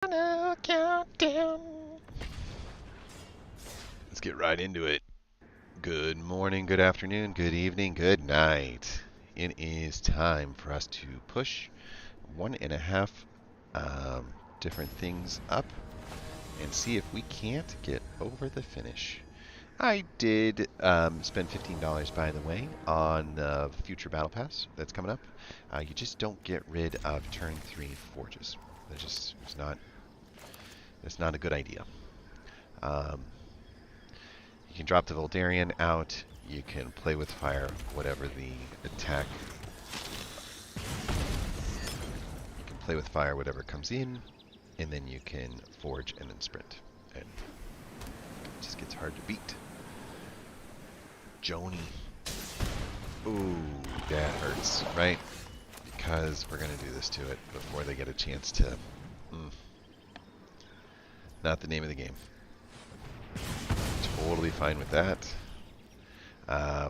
Final countdown. Let's get right into it. Good morning, good afternoon, good evening, good night. It is time for us to push 1.5 different things up and see if we can't get over the finish. I did spend $15, by the way, on the future battle pass that's coming up. You just don't get rid of turn 3 forges. It's not a good idea. Um, you can drop the Voldarian out. You can play with fire, whatever the attack. You can play with fire, whatever comes in, and then you can forge and then sprint. And it just gets hard to beat. Joni. Ooh, that hurts, right? Because we're going to do this to it before they get a chance to... Not the name of the game. Totally fine with that.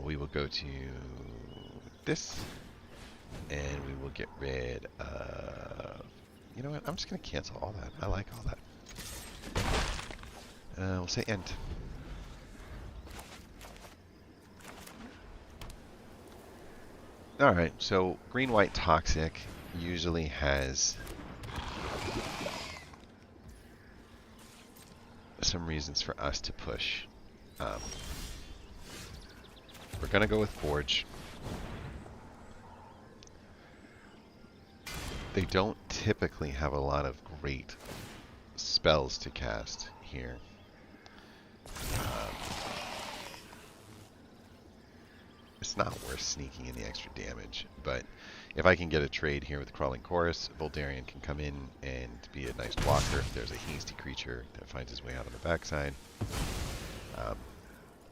We will go to this, and we will get rid of... You know what? I'm just going to cancel all that. I like all that. We'll say end. Alright, so green-white toxic usually has some reasons for us to push. We're going to go with forge. They don't typically have a lot of great spells to cast here. It's not worth sneaking in the extra damage, but if I can get a trade here with Crawling Chorus, Voldarian can come in and be a nice blocker if there's a hasty creature that finds his way out on the backside. I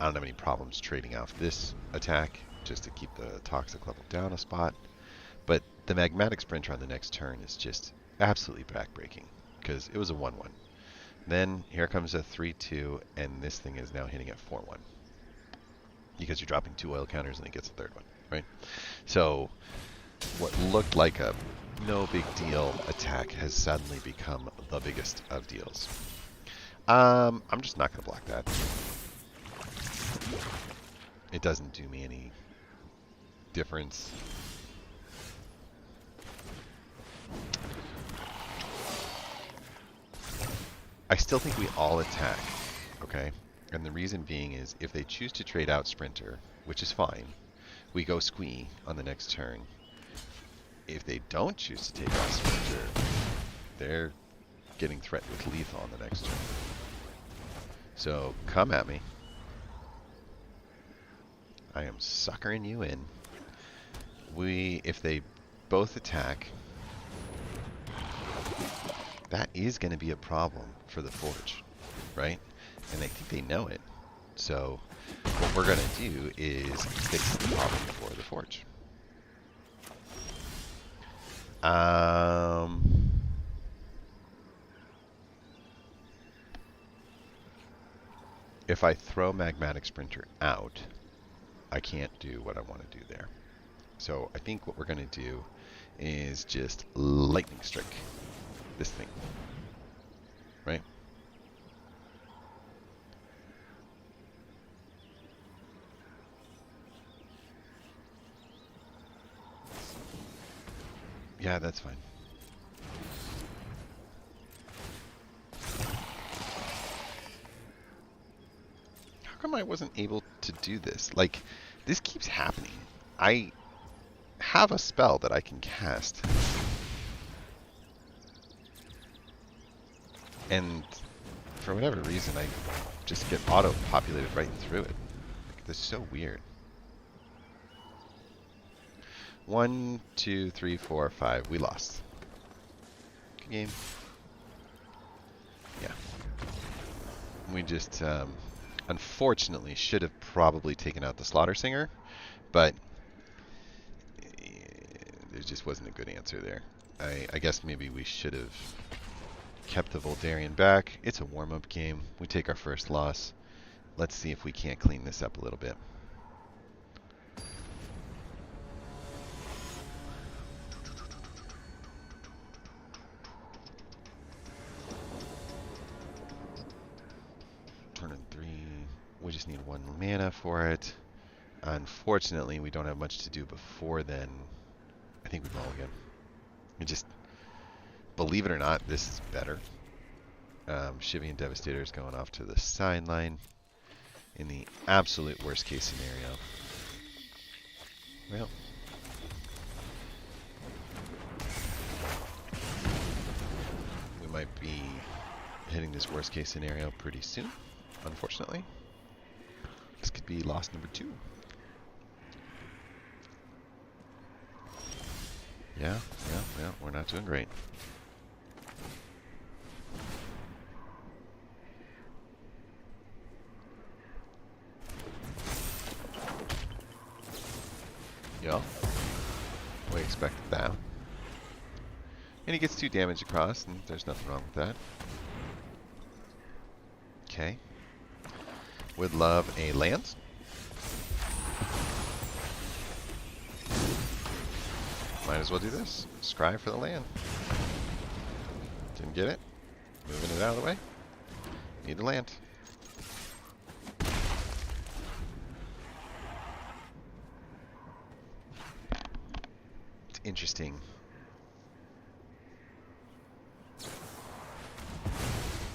don't have any problems trading off this attack just to keep the toxic level down a spot. But the Magmatic Sprinter on the next turn is just absolutely backbreaking because it was a 1-1. Then here comes a 3-2, and this thing is now hitting at 4-1. Because you're dropping 2 oil counters and it gets a third one, right? So what looked like a no big deal attack has suddenly become the biggest of deals. I'm just not going to block that. It doesn't do me any difference. I still think we all attack, okay? And the reason being is if they choose to trade out Sprinter, which is fine, we go Squee on the next turn. If they don't choose to take out Sprinter, they're getting threatened with lethal on the next turn. So come at me. I am suckering you in. If they both attack, that is going to be a problem for the Forge, right? And I think they know it. So what we're going to do is fix the problem for the Forge. If I throw Magmatic Sprinter out, I can't do what I want to do there. So I think what we're going to do is just Lightning Strike this thing, right? Yeah, that's fine. How come I wasn't able to do this? Like, this keeps happening. I have a spell that I can cast. And for whatever reason, I just get auto-populated right through it. Like, this is so weird. 1, 2, 3, 4, 5. We lost. Good game. Yeah. We just, unfortunately, should have probably taken out the Slaughter Singer, but there just wasn't a good answer there. I guess maybe we should have kept the Voldarian back. It's a warm-up game. We take our first loss. Let's see if we can't clean this up a little bit. We just need 1 mana for it. Unfortunately, we don't have much to do before then. I think we mulligan. We just, believe it or not, this is better. Shivian Devastator is going off to the sideline in the absolute worst case scenario. Well, we might be hitting this worst case scenario pretty soon, unfortunately. This could be loss number 2. Yeah, we're not doing great. Yeah, we expected that. And he gets 2 damage across, and there's nothing wrong with that. Okay. Would love a land. Might as well do this. Scry for the land. Didn't get it. Moving it out of the way. Need the land. It's interesting.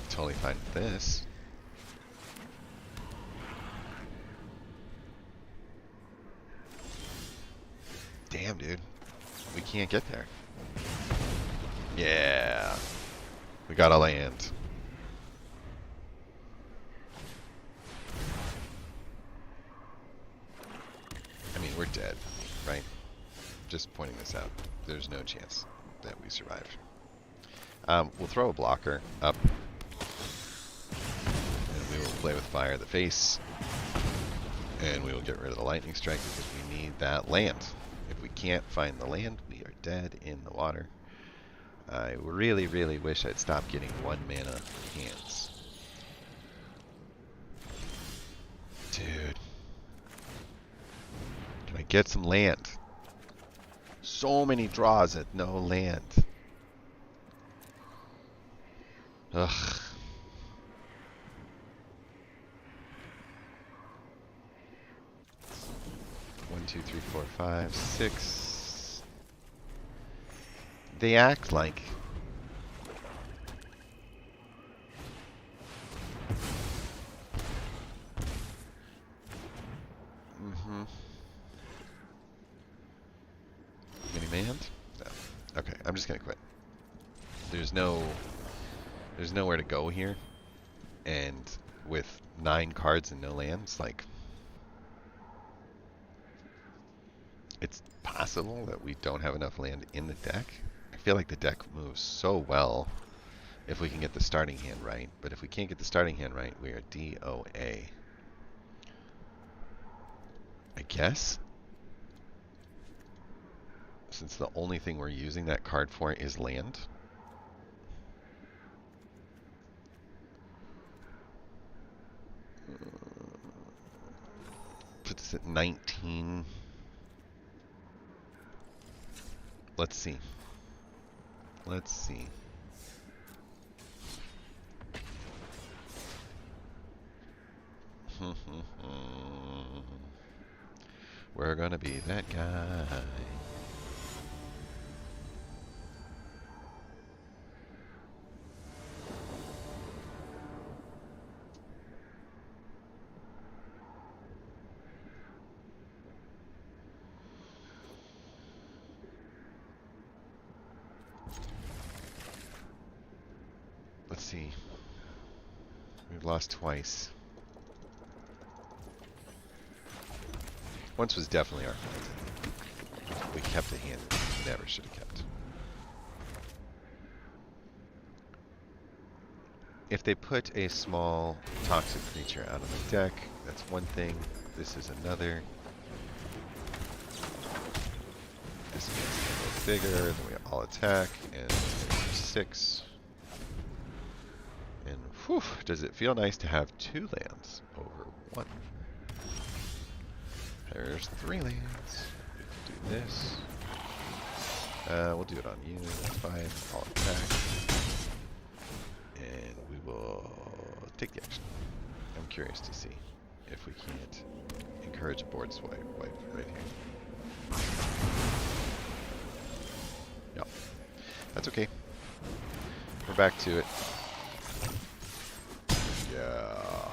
Totally fine with this. Damn, dude. We can't get there. Yeah. We got a land. I mean, we're dead, right? Just pointing this out. There's no chance that we survive. We'll throw a blocker up. And we will play with Fire the Face. And we will get rid of the Lightning Strike because we need that land. If we can't find the land, we are dead in the water. I really, really wish I'd stop getting 1 mana hands. Dude. Can I get some land? So many draws at no land. Ugh. One, two, three, four, five, 6. They act like mini manned? No. Okay, I'm just gonna quit. There's nowhere to go here, and with 9 cards and no lands, like, it's possible that we don't have enough land in the deck. I feel like the deck moves so well if we can get the starting hand right, but if we can't get the starting hand right, we are DOA. I guess, since the only thing we're using that card for is land. Puts us at 19. Let's see. Let's see. We're gonna be that guy. Let's see. We've lost twice. Once was definitely our fault. We kept a hand we never should have kept. If they put a small toxic creature out on the deck, that's one thing. This is another. This makes it a little bigger, then we all attack, and 6. And whew, does it feel nice to have 2 lands over 1. There's 3 lands. We can do this. We'll do it on you. That's fine. I'll attack. And we will take the action. I'm curious to see. if we can't encourage a board swipe wipe right here. Yep. That's okay. We're back to it. Yeah.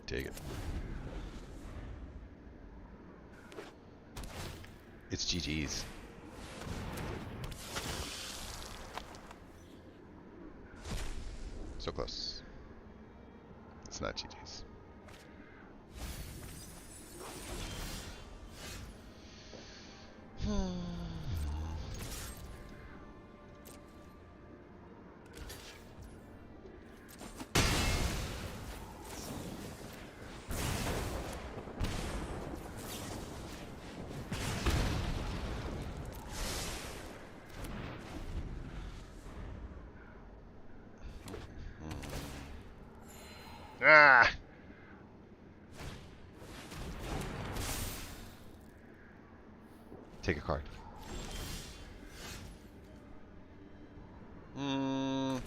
Take it. It's GG's. So close. It's not GG's. Ah! Take a card.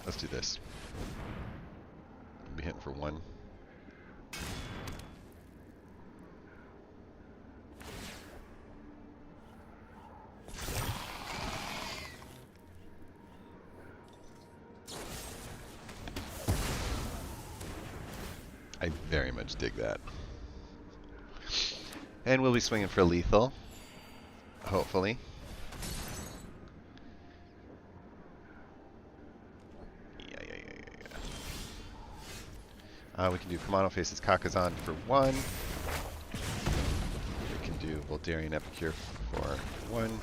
Let's do this. We'll be hitting for 1. I very much dig that. And we'll be swinging for lethal, hopefully. We can do Kamano Faces Kakazan for 1. We can do Voldarian Epicure for 1.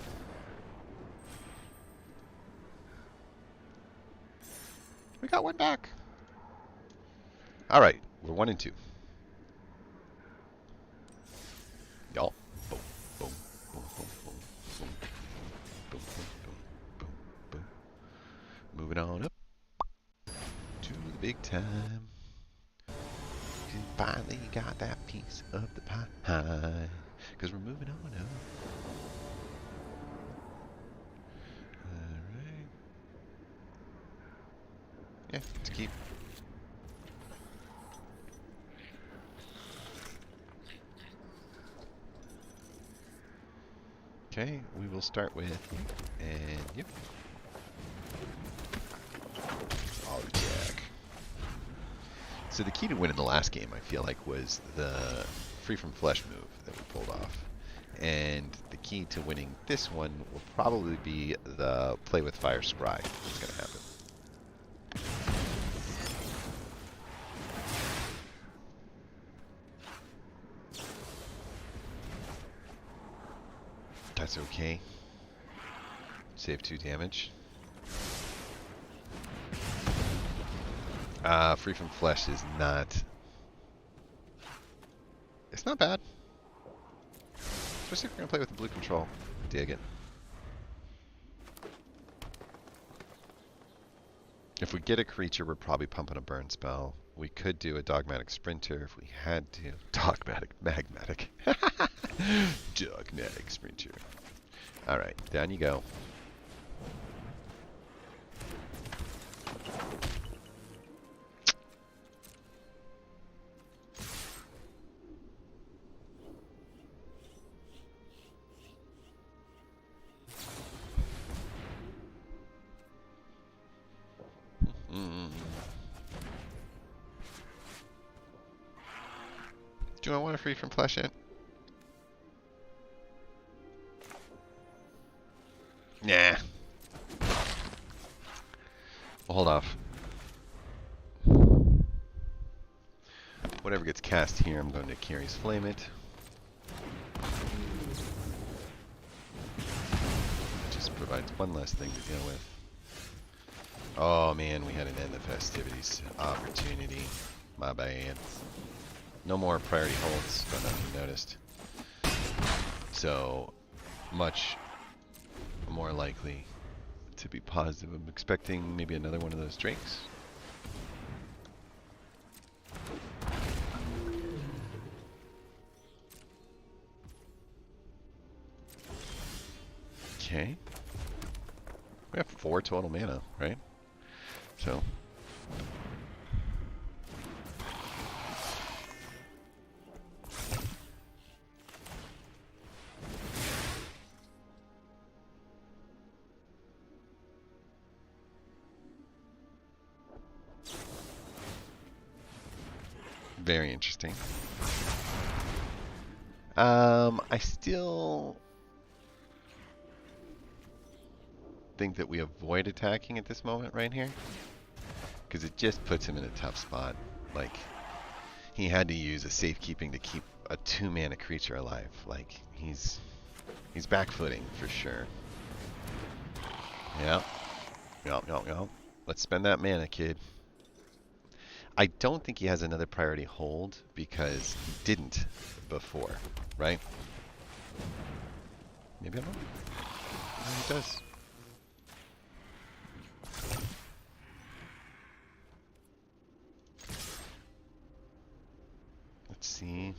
We got 1 back. All right, we're 1 and 2. Y'all. Boom, boom, boom, boom, boom, boom, boom, boom, boom, boom. Moving on up to the big time. Finally got that piece of the pie, because we're moving on up. Alright. Yeah, to keep. Okay, we will start with you, and yep. Oh, Jack. So the key to winning the last game, I feel like, was the Free From Flesh move that we pulled off. And the key to winning this one will probably be the Play with Fire Scry that's going to happen. That's okay. Save 2 damage. Free From Flesh is not... It's not bad. Especially if we're going to play with the blue control. Dig it. If we get a creature, we're probably pumping a burn spell. We could do a Dogmatic Sprinter if we had to. Magmatic. Dogmatic Sprinter. Alright, down you go. Do I want to Free From Flesh it? Nah. We'll hold off. Whatever gets cast here, I'm going to Carrie's Flame it. Just provides one less thing to deal with. Oh man, we had an end the festivities opportunity. My bad. No more priority holds, don't know if you noticed. So, much more likely to be positive. I'm expecting maybe another one of those drinks. Okay. We have 4 total mana, right? So... Very interesting. I still think that we avoid attacking at this moment right here, because it just puts him in a tough spot. Like, he had to use a safekeeping to keep a 2-mana creature alive. Like, he's backfooting for sure. Yep. Let's spend that mana, kid. I don't think he has another priority hold because he didn't before, right? Maybe I'm wrong. Maybe he does. Let's see.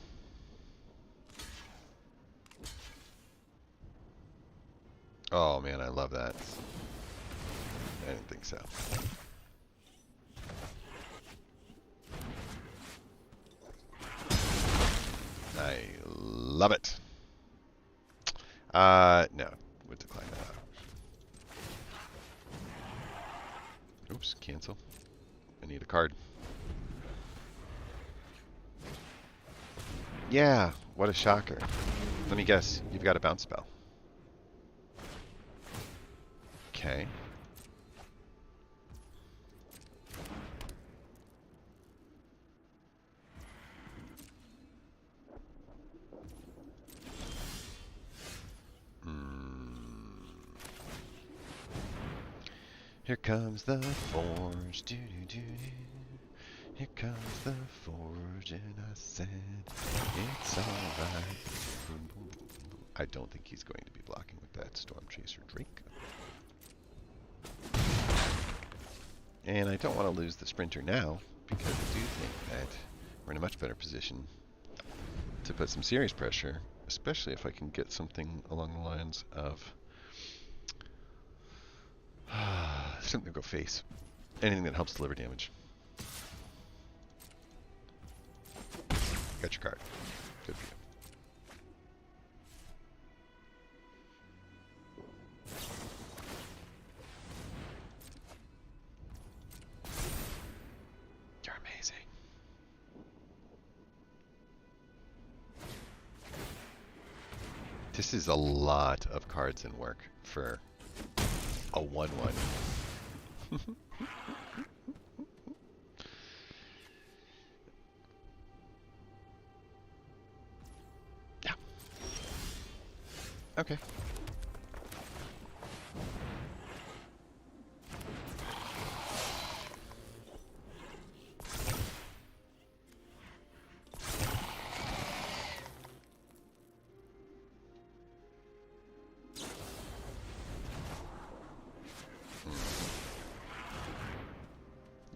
Oh man, I love that. I didn't think so. I love it. No, would decline that. Oops, cancel. I need a card. Yeah, what a shocker. Let me guess, you've got a bounce spell. Okay. Here comes the forge, doo doo doo doo. Here comes the forge, and I said, it's alright. I don't think he's going to be blocking with that Storm Chaser Drake. And I don't want to lose the Sprinter now, because I do think that we're in a much better position to put some serious pressure, especially if I can get something along the lines of something to go face. Anything that helps deliver damage. Got your card. Good for you. You're amazing. This is a lot of cards in work for a 1/1. Yeah. Okay.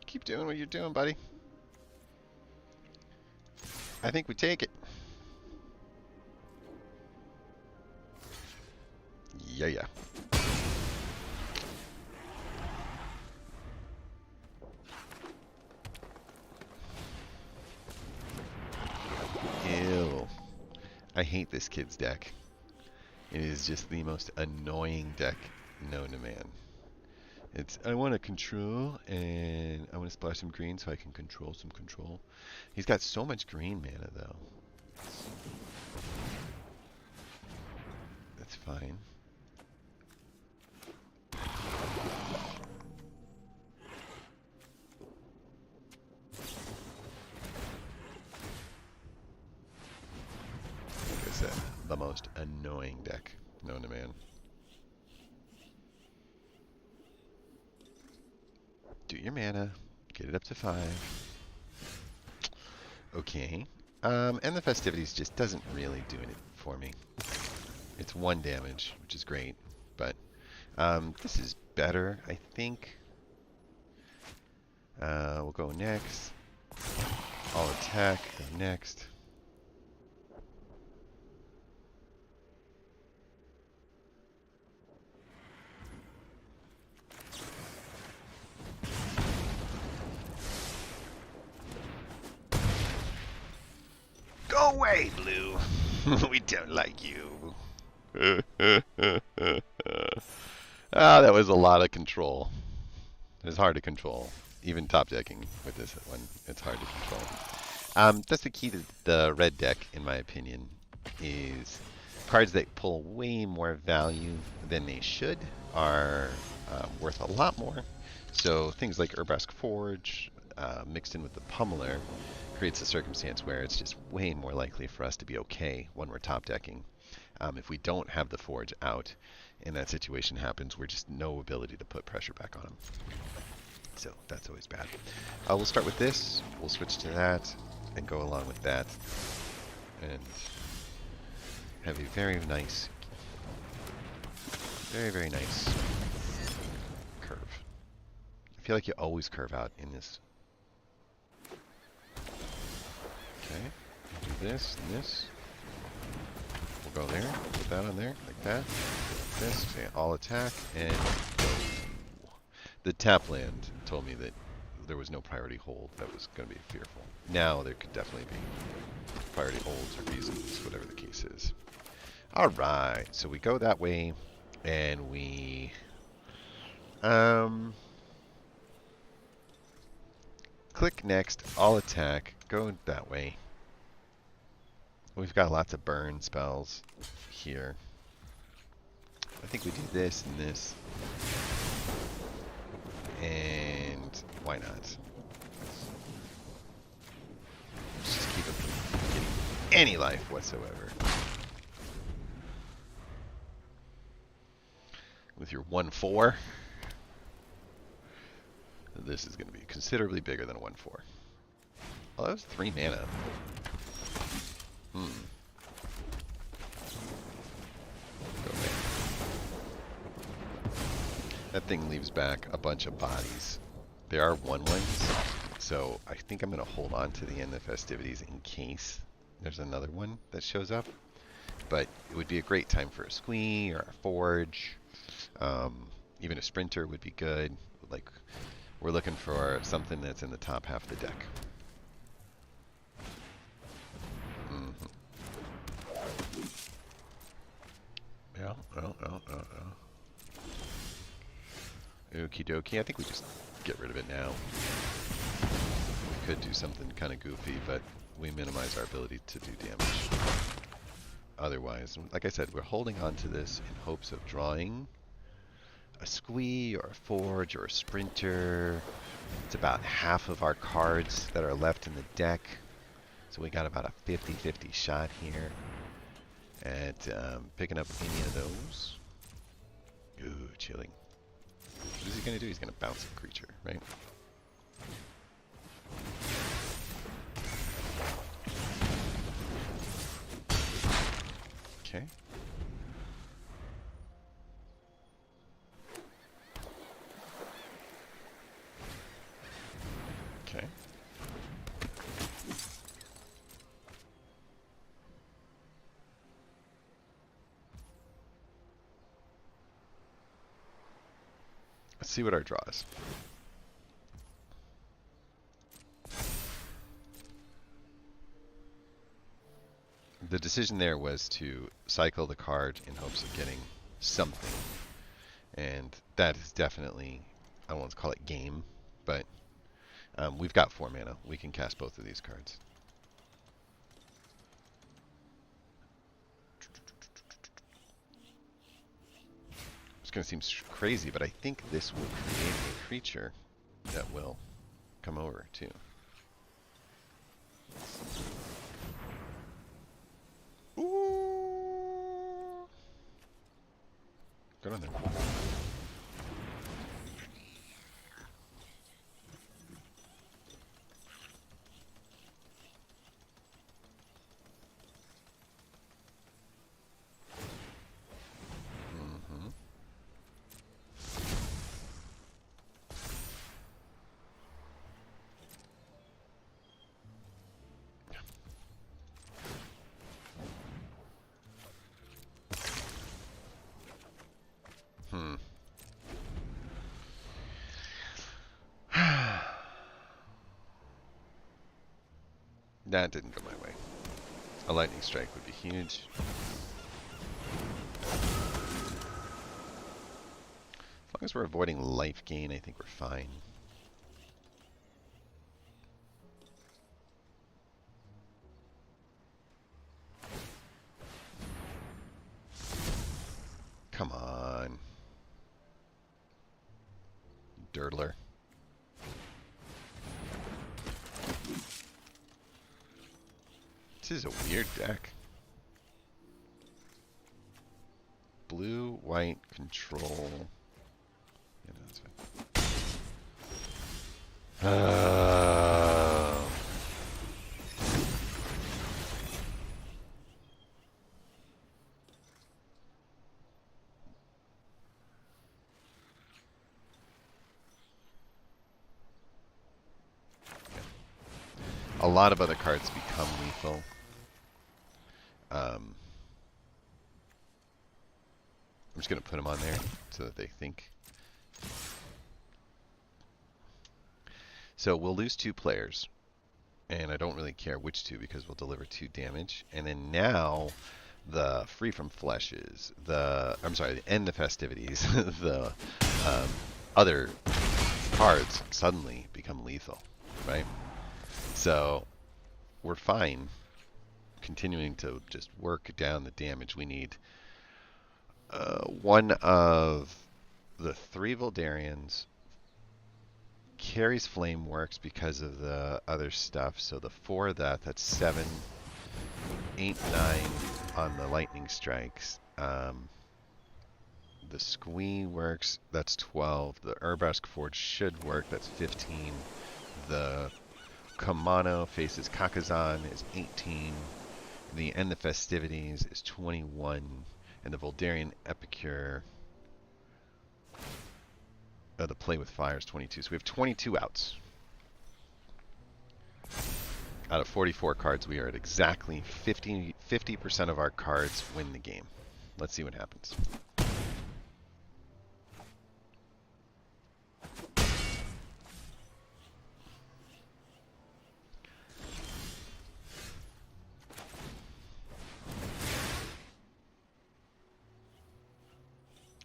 Keep doing what you're doing, buddy. I think we take it. Yeah. Ew. I hate this kid's deck. It is just the most annoying deck known to man. I want to control, and I want to splash some green so I can control some control. He's got so much green mana, though. That's fine. Like I said, the most annoying deck known to man. Do your mana, get it up to 5. Okay. And the Festivities just doesn't really do it for me. It's 1 damage, which is great, but this is better, I think. We'll go next. I'll attack, go next. Go away, Blue. We don't like you. That was a lot of control. It's hard to control. Even top decking with this one, it's hard to control. That's the key to the red deck, in my opinion, is cards that pull way more value than they should are worth a lot more. So things like Urbrask Forge mixed in with the Pummeler creates a circumstance where it's just way more likely for us to be okay when we're top decking. If we don't have the Forge out and that situation happens, we're just no ability to put pressure back on them. So that's always bad. We'll start with this. We'll switch to that and go along with that. And have a very nice, very nice curve. I feel like you always curve out in this. Okay, do this and this. We'll go there, put that on there, like that. This, say all attack, and go. The tap land told me that there was no priority hold. That was going to be fearful. Now there could definitely be priority holds or reasons, whatever the case is. All right, so we go that way, and we click next, all attack, go that way. We've got lots of burn spells here. I think we do this and this. And why not? Let's just keep it from getting any life whatsoever. With your 1/4, this is going to be considerably bigger than a 1/4. Oh, that was 3 mana. Go away. That thing leaves back a bunch of bodies. There are 1/1s, so I think I'm going to hold on to the end of festivities in case there's another one that shows up. But it would be a great time for a squee or a forge. Even a sprinter would be good. Like, we're looking for something that's in the top half of the deck. Yeah. Okie dokie. I think we just get rid of it now. We could do something kind of goofy, but we minimize our ability to do damage. Otherwise, like I said, we're holding on to this in hopes of drawing a squee or a forge or a sprinter. It's about half of our cards that are left in the deck. So we got about a 50-50 shot here at picking up any of those. Ooh, chilling. What is he going to do? He's going to bounce a creature, right? Okay. Okay. Let's see what our draw is. The decision there was to cycle the card in hopes of getting something. And that is definitely, I don't want to call it game, but we've got 4 mana. We can cast both of these cards. It's going to seem crazy, but I think this will create a creature that will come over too. Ooh. Good on there. That didn't go my way. A lightning strike would be huge. As long as we're avoiding life gain, I think we're fine. Come on. Dirtler. This is a weird deck. Blue, white, control. Yeah, no, that's fine. A lot of other cards become lethal. I'm just going to put them on there so that they think. So we'll lose 2 players. And I don't really care which 2 because we'll deliver 2 damage. And then now the Free from Fleshes, and the Festivities, the other cards suddenly become lethal, right? So we're fine continuing to just work down the damage. We need one of the 3 Voldarians. Carries Flame works because of the other stuff. So the 4 of that's 7, 8, 9 on the lightning strikes. The Squee works, that's 12. The Urbask Forge should work, that's 15. The Kamano faces Kakazan is 18. The End the Festivities is 21. And the Voldarian Epicure, the Play with Fire is 22. So we have 22 outs. Out of 44 cards, we are at exactly 50% of our cards win the game. Let's see what happens.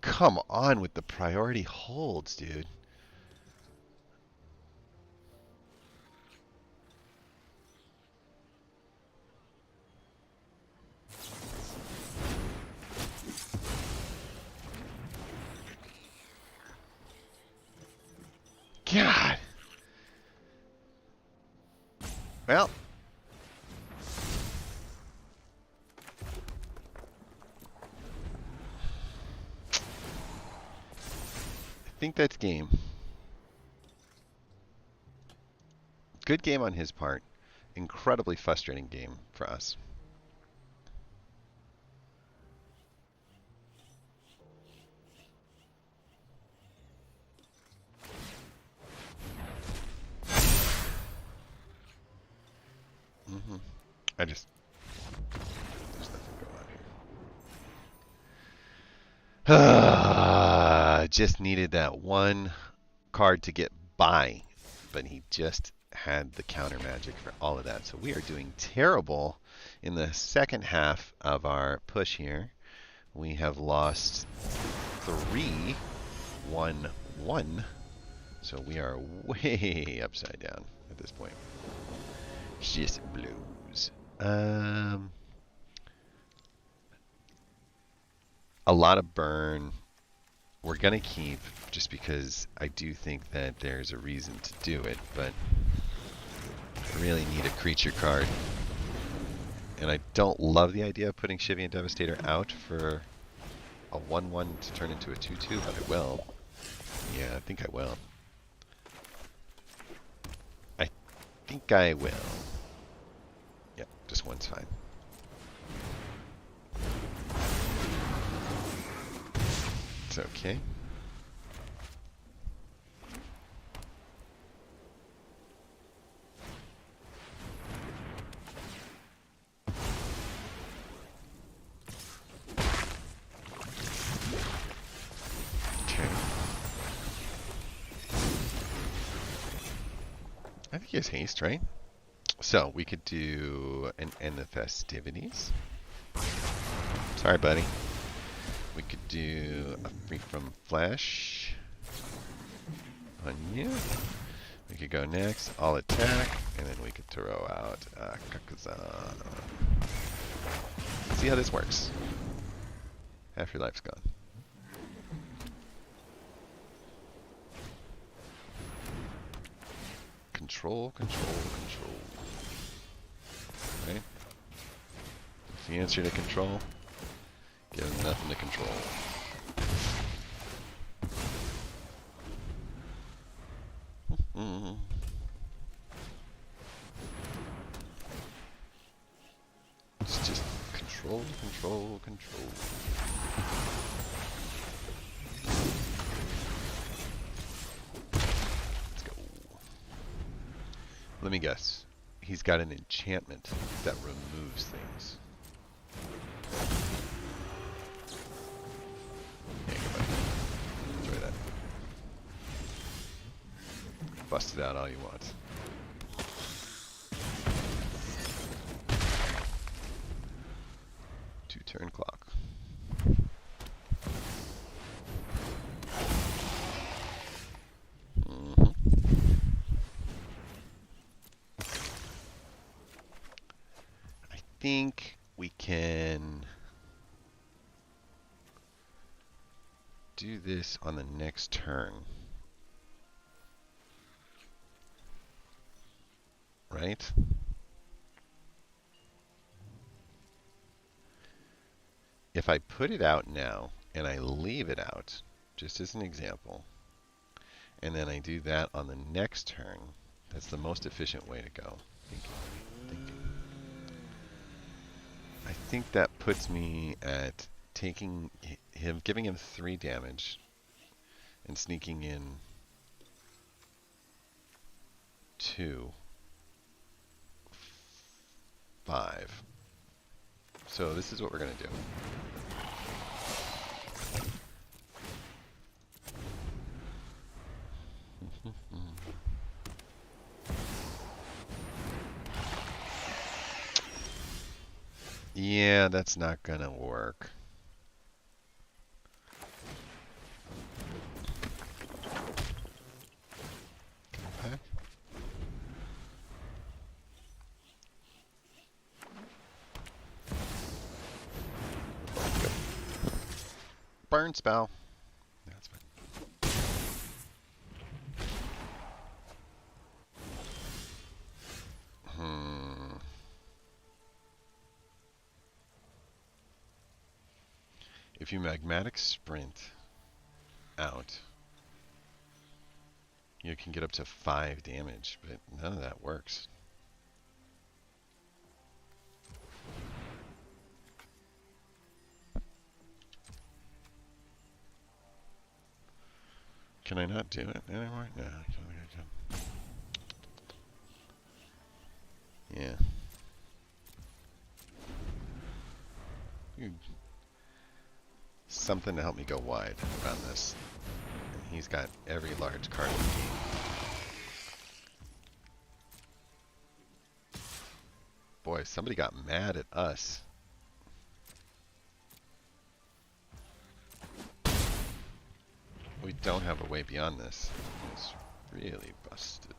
Come on with the priority holds, dude. God. Well. I think that's game. Good game on his part. Incredibly frustrating game for us. There's nothing going on here. Just needed that one card to get by, but he just had the counter magic for all of that. So we are doing terrible in the second half of our push here. We have lost 3, 1, 1. So we are way upside down at this point. Just blues. A lot of burn. We're going to keep just because I do think that there's a reason to do it, but I really need a creature card. And I don't love the idea of putting Shivian Devastator out for a 1-1 to turn into a 2-2, but I will. Yeah, I think I will. I think I will. Yep, just one's fine. It's okay. I think he has haste, right? So we could do an End the Festivities. Sorry, buddy. We could do a Free from Flesh on you. We could go next, I'll attack, and then we could throw out Kakazan. See how this works. Half your life's gone. control, control, control. Right? That's the answer to control. Give him nothing to control. It's just control, control, control. Let's go. Let me guess. He's got an enchantment that removes things. Yeah, goodbye. Enjoy that. Bust it out all you want. Two-turn clock. I think we can do this on the next turn. Right? If I put it out now and I leave it out, just as an example, and then I do that on the next turn, that's the most efficient way to go. Thinking. I think that puts me at taking him, giving him 3 damage, and sneaking in 2, 5. So this is what we're going to do. Yeah, that's not going to work. Okay. Go. Burn spell. That's fine. If you magmatic sprint out, you can get up to 5 damage, but none of that works. Can I not do it anymore? No, I can. Yeah. Something to help me go wide around this. And he's got every large card in the game. Boy, somebody got mad at us. We don't have a way beyond this. It's really busted.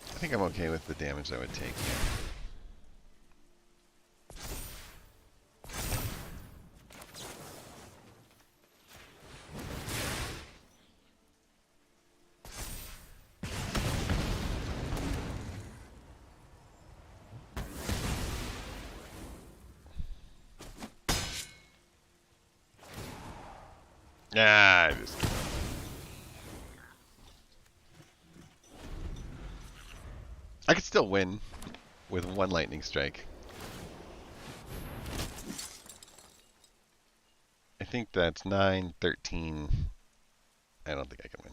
I think I'm okay with the damage I would take here. Yeah, I just... I could still win with 1 lightning strike. I think that's 9, 13. I don't think I can win.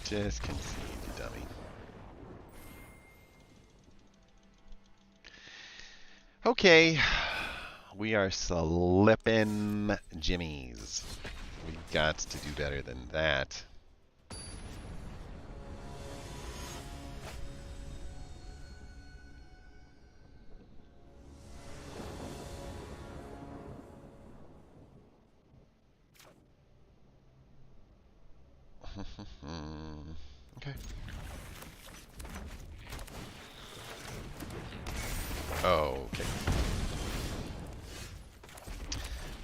Just concede, you dummy. Okay. We are slipping jimmies. We got to do better than that. Okay. Okay.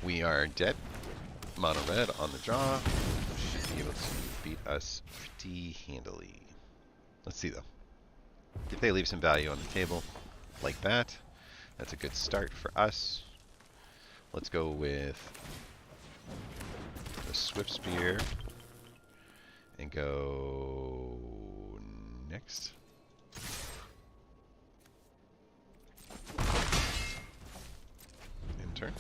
We are dead. Mono red on the draw. Should be able to beat us pretty handily. Let's see though. If they leave some value on the table like that, that's a good start for us. Let's go with the Swift Spear and go next. End turn.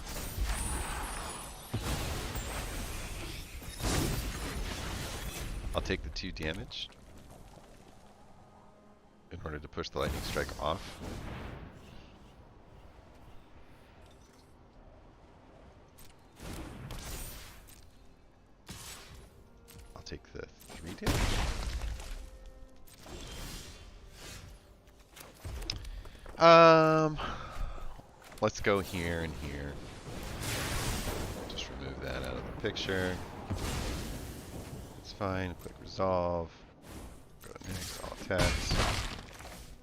I'll take the 2 damage in order to push the lightning strike off. I'll take the 3 damage. Let's go here and here. Just remove that out of the picture. It's fine. Click resolve. Go to next. All attacks.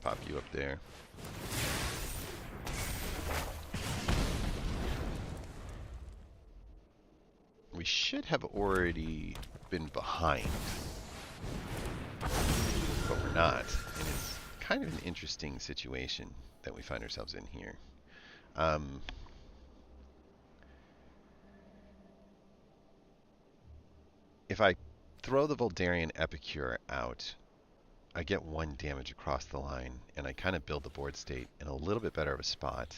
Pop you up there. We should have already been behind, but we're not. And it's kind of an interesting situation that we find ourselves in here. If I throw the Voldarian Epicure out, I get 1 damage across the line, and I kind of build the board state in a little bit better of a spot.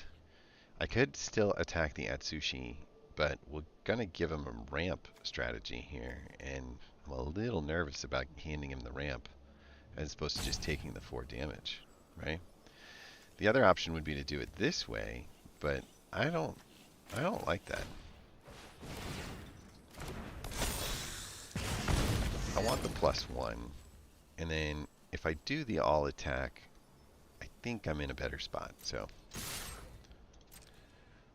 I could still attack the Atsushi, but we're going to give him a ramp strategy here, and I'm a little nervous about handing him the ramp as opposed to just taking the 4 damage, right? The other option would be to do it this way, but I don't like that. I want the +1, and then if I do the all attack, I think I'm in a better spot. So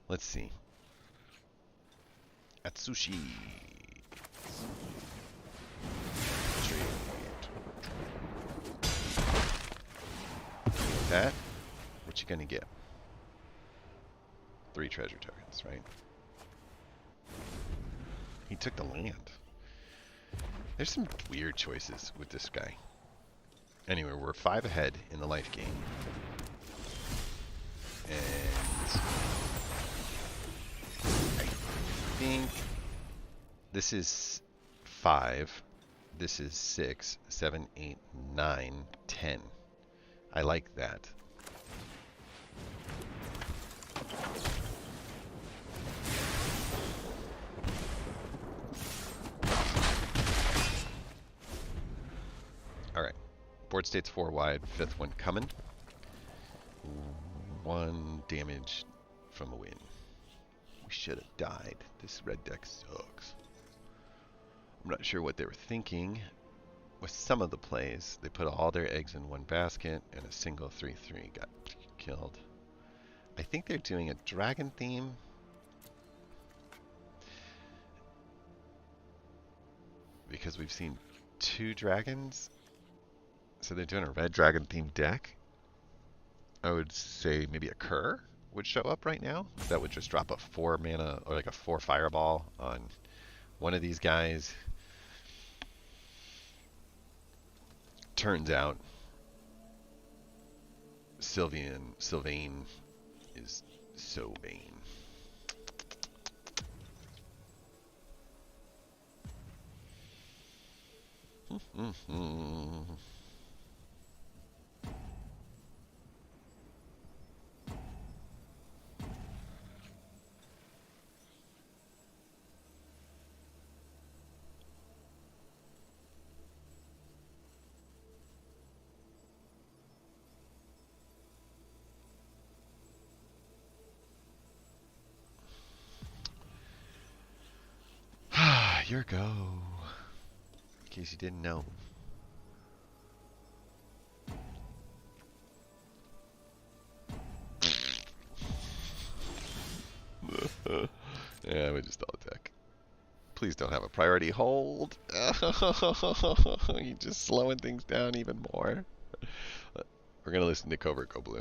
let's see. Atsushi. With that, what you gonna get? 3 treasure tokens, right? He took the land. There's some weird choices with this guy. Anyway, we're 5 ahead in the life game. And I think this is 5. This is 6, 7, 8, 9, 10. I like that. Alright. Board state's 4 wide, 5th one coming. 1 damage from a win. We should have died. This red deck sucks. I'm not sure what they were thinking with some of the plays. They put all their eggs in one basket, and a single 3/3 got killed. I think they're doing a dragon theme. Because we've seen 2 dragons. So they're doing a red dragon themed deck. I would say maybe a Cur would show up right now. That would just drop a 4 mana or like a 4 fireball on one of these guys. Turns out Sylvain is so vain. Your go. In case you didn't know. Yeah, we just all attack. Please don't have a priority hold. You're just slowing things down even more. We're going to listen to Covert Go Blue.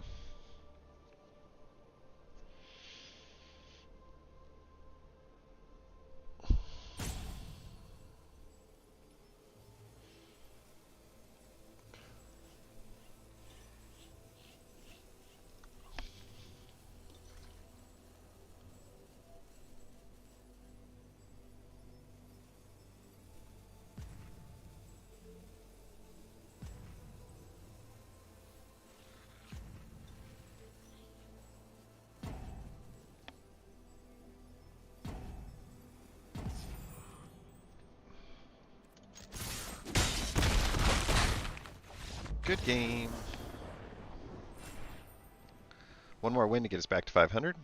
Good game. One more win to get us back to 500.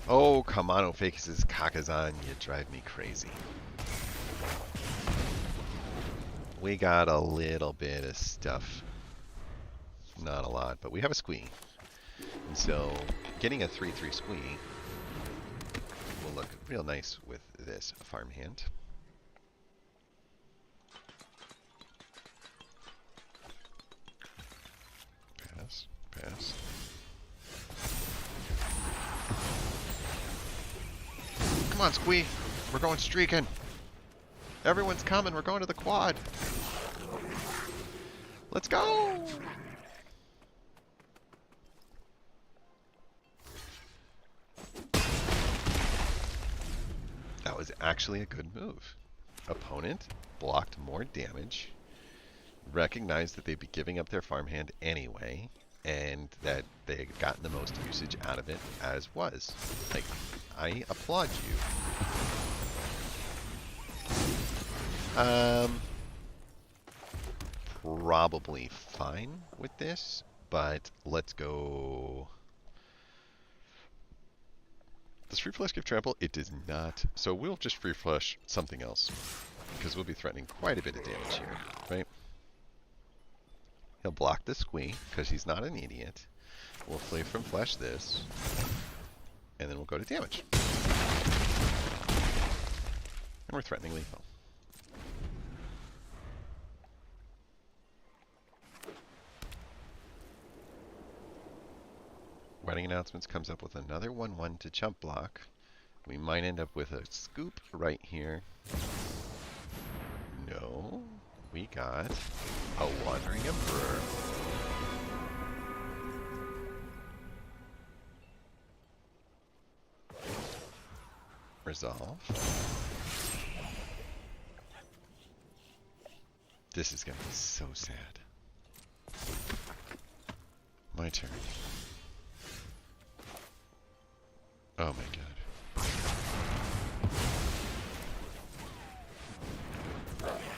Oh, Kamano Fakis' Kakazan, you drive me crazy. We got a little bit of stuff. Not a lot, but we have a squee. And so, getting a 3-3 squee will look real nice with this farmhand. Pass, pass. Come on, squee. We're going streaking. Everyone's coming. We're going to the quad. Let's go. That was actually a good move. Opponent blocked more damage, recognized that they'd be giving up their farmhand anyway, and that they had gotten the most usage out of it as was. Like, I applaud you. Probably fine with this, but let's go. Does free flush give trample? It does not. So we'll just free flush something else, because we'll be threatening quite a bit of damage here, right? He'll block the squee, because he's not an idiot. We'll play from flash this, and then we'll go to damage. And we're threatening lethal. Wedding Announcements comes up with another 1-1 to chump block. We might end up with a scoop right here. No, we got a Wandering Emperor. Resolve. This is going to be so sad. My turn. Oh my god.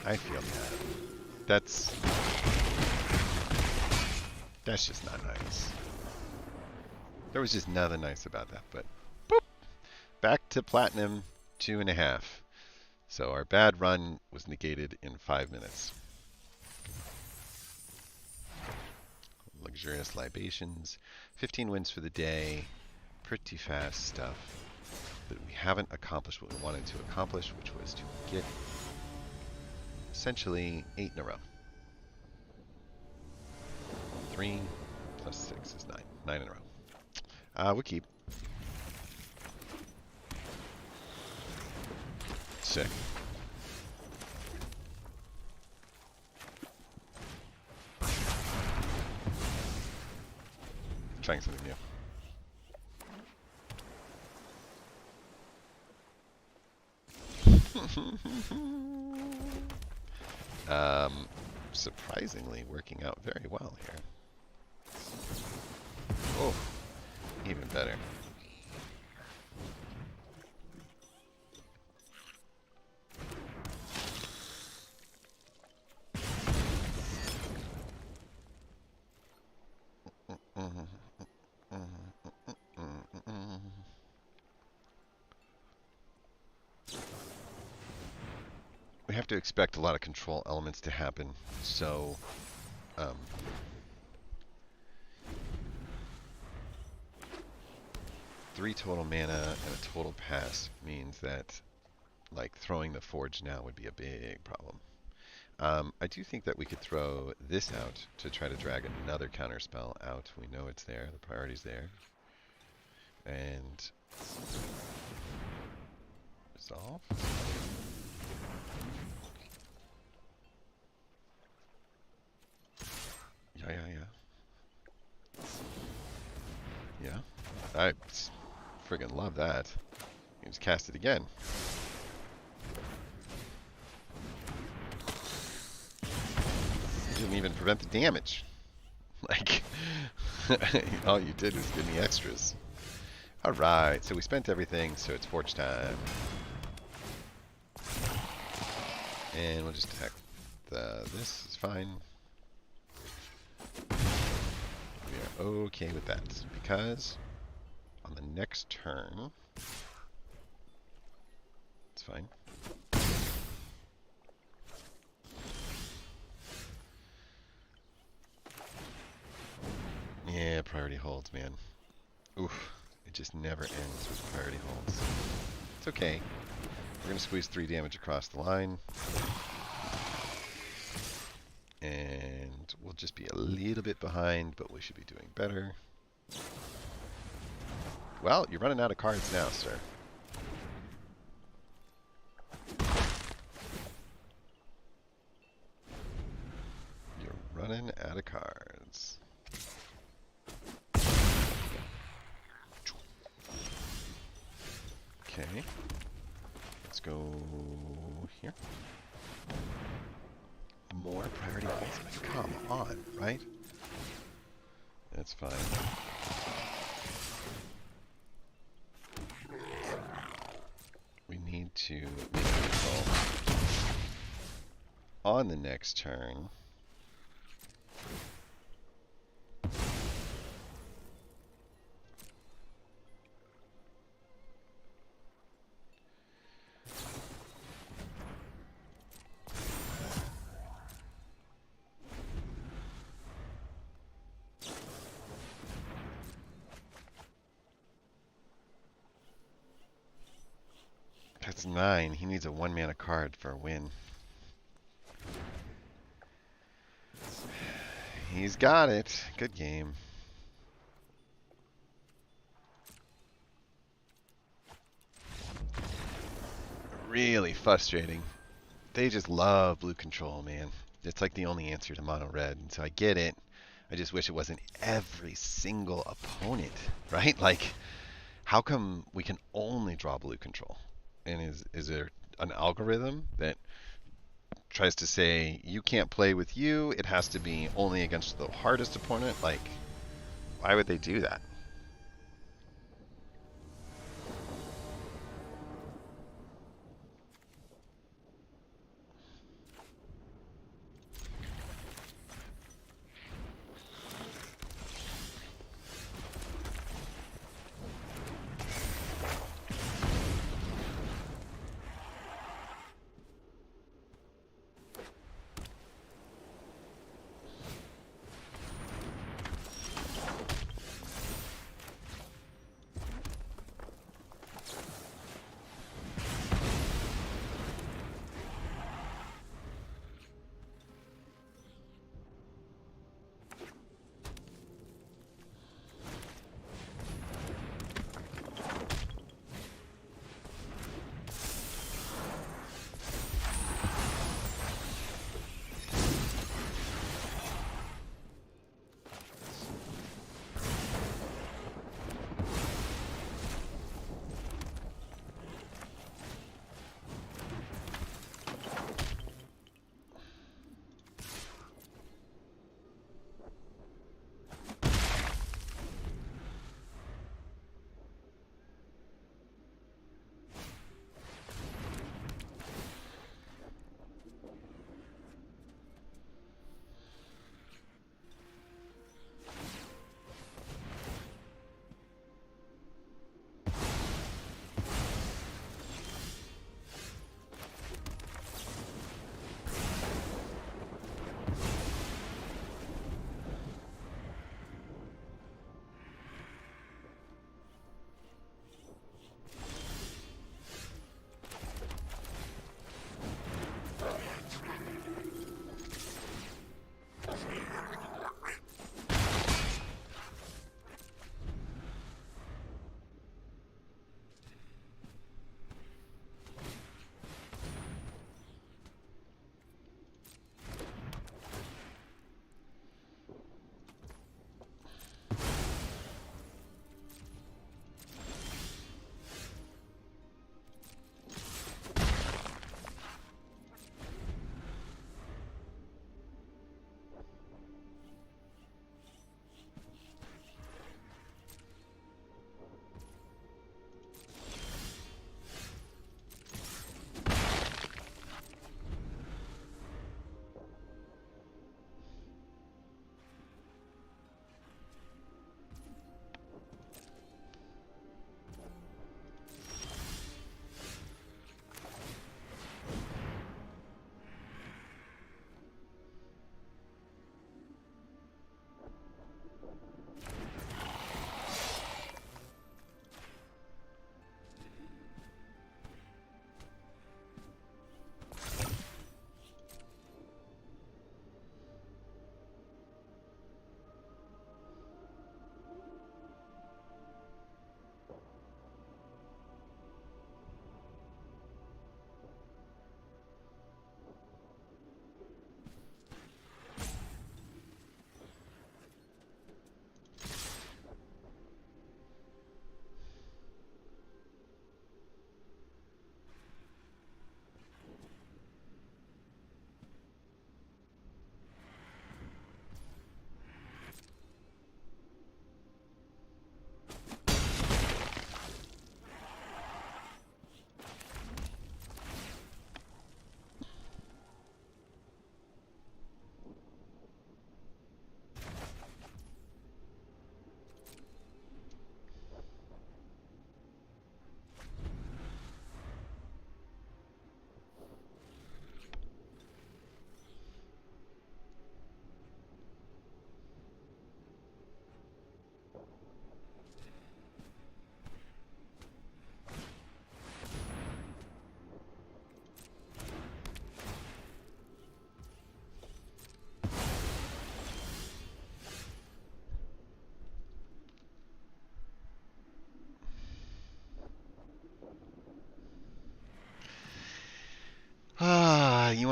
I feel bad. That's just not nice. There was just nothing nice about that, but boop! Back to platinum 2.5. So our bad run was negated in 5 minutes. Luxurious libations. 15 wins for the day. Pretty fast stuff. But we haven't accomplished what we wanted to accomplish, which was to get essentially 8 in a row. 3 plus 6 is 9. 9 in a row. We'll keep. Sick. Trying something new. Surprisingly working out very well here. Oh, even better. We have to expect a lot of control elements to happen, so 3 total mana and a total pass means that like throwing the forge now would be a big problem. I do think that we could throw this out to try to drag another counter spell out. We know it's there, the priority's there. And resolve. Yeah. I friggin' love that. You can just cast it again. Didn't even prevent the damage. Like, all you did was give me extras. Alright, so we spent everything, so it's forge time. And we'll just attack this is fine. We are okay with that, because on the next turn, it's fine. Yeah, priority holds, man. Oof, it just never ends with priority holds. It's okay. We're going to squeeze 3 damage across the line. And we'll just be a little bit behind, but we should be doing better. Well, you're running out of cards now, sir. You're running out of cards. Okay. Let's go here. More priority holds? Come on, right? That's fine. We need to make a call on the next turn. That's 9. He needs a 1-mana card for a win. He's got it. Good game. Really frustrating. They just love blue control, man. It's like the only answer to mono red, and so I get it. I just wish it wasn't every single opponent, right? Like, how come we can only draw blue control? And is there an algorithm that tries to say you can't play with you, it has to be only against the hardest opponent? Like, why would they do that?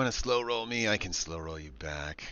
want to slow roll me? I can slow roll you back.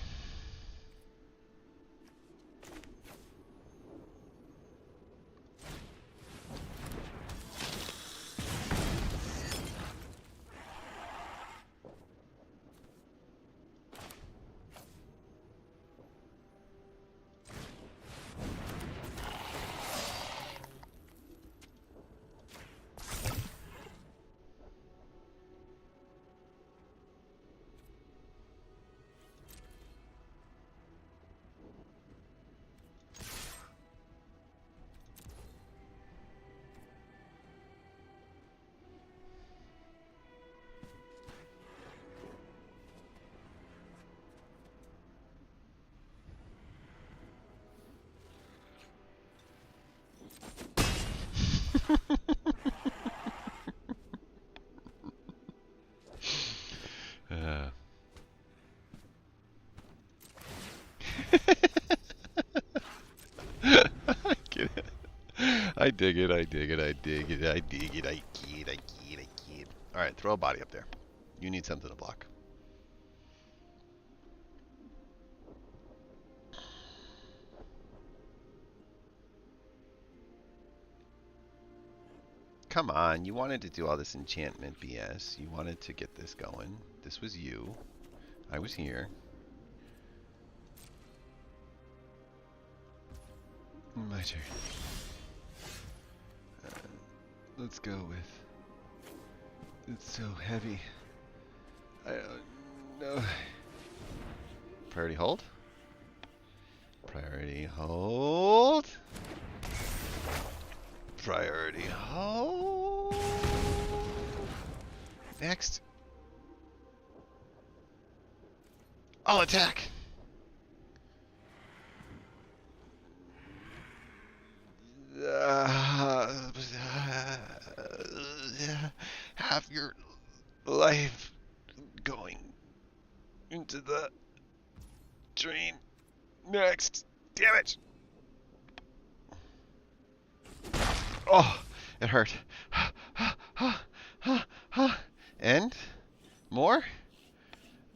I get it. I dig it. I dig it. I dig it. I dig it. I get it. I get it. I get it. All right, throw a body up there. You need something to block. Come on, you wanted to do all this enchantment BS. You wanted to get this going. This was you. I was here. My turn. Let's go with... It's so heavy. I don't know. Priority hold? Priority hold. Priority hold. Next. I'll attack. Have your life going into the drain. Next. Damn it. Oh, it hurt. End? More?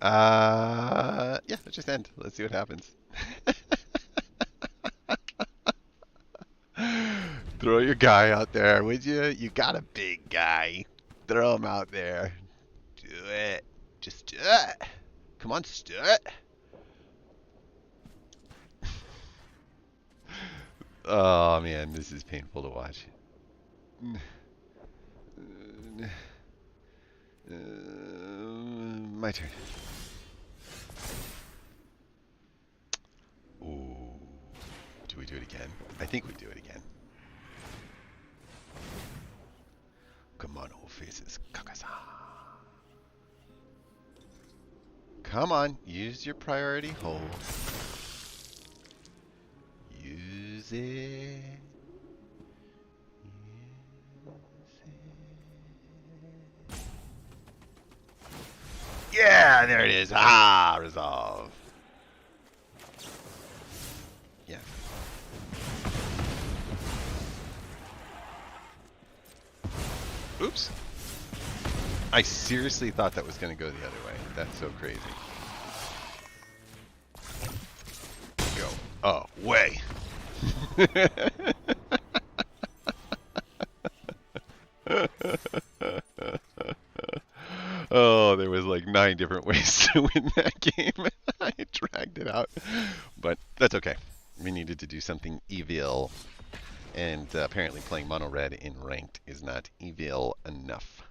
Yeah, let's just end. Let's see what happens. Throw your guy out there, would you? You got a big guy. Throw him out there. Do it. Just do it. Come on, just do it. Oh, man, this is painful to watch. My turn. Ooh. Do we do it again? I think we do it again. Come on, whole faces. Kakasa. Come on, use your priority hold. Use it. Yeah, there it is. Ah, resolve. Yeah. Oops. I seriously thought that was going to go the other way. That's so crazy. Go. Oh, way. Oh, there was like 9 different ways to win that game. I dragged it out. But that's okay. We needed to do something evil. And apparently playing mono red in ranked is not evil enough.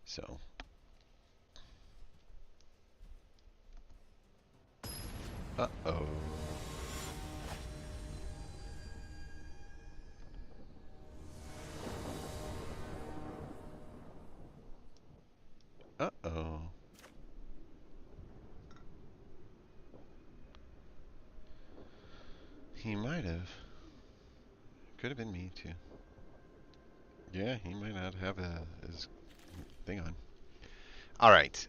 So. Uh-oh. Uh-oh. He might have. Could have been me, too. Yeah, he might not have his thing on. All right.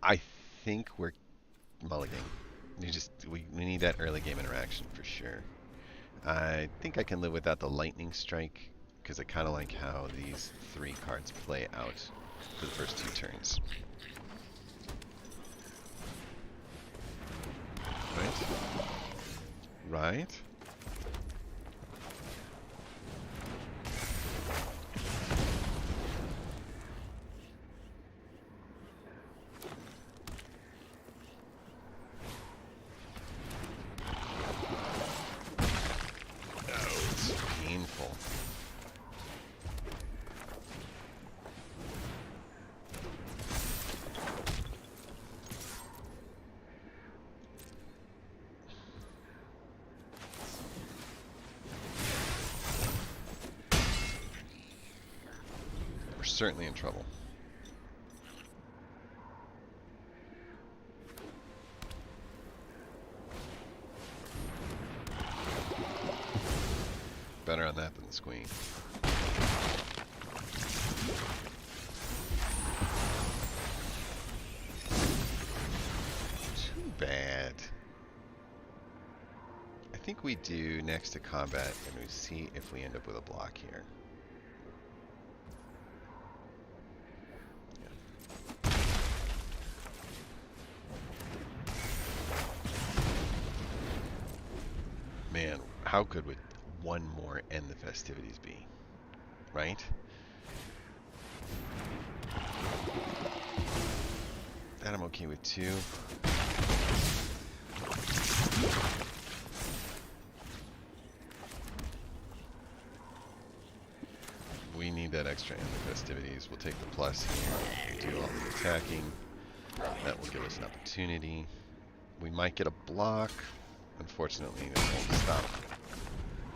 I think we're mulliganing. We need that early game interaction for sure. I think I can live without the lightning strike because I kind of like how these 3 cards play out for the first 2 turns. Right? Certainly in trouble. Better on that than the Squeen. Too bad. I think we do next to combat and we see if we end up with a block here. Man, how good would one more end the festivities be? Right? That I'm okay with too. We need that extra end the festivities. We'll take the plus here. Do all the attacking. That will give us an opportunity. We might get a block. Unfortunately, it won't stop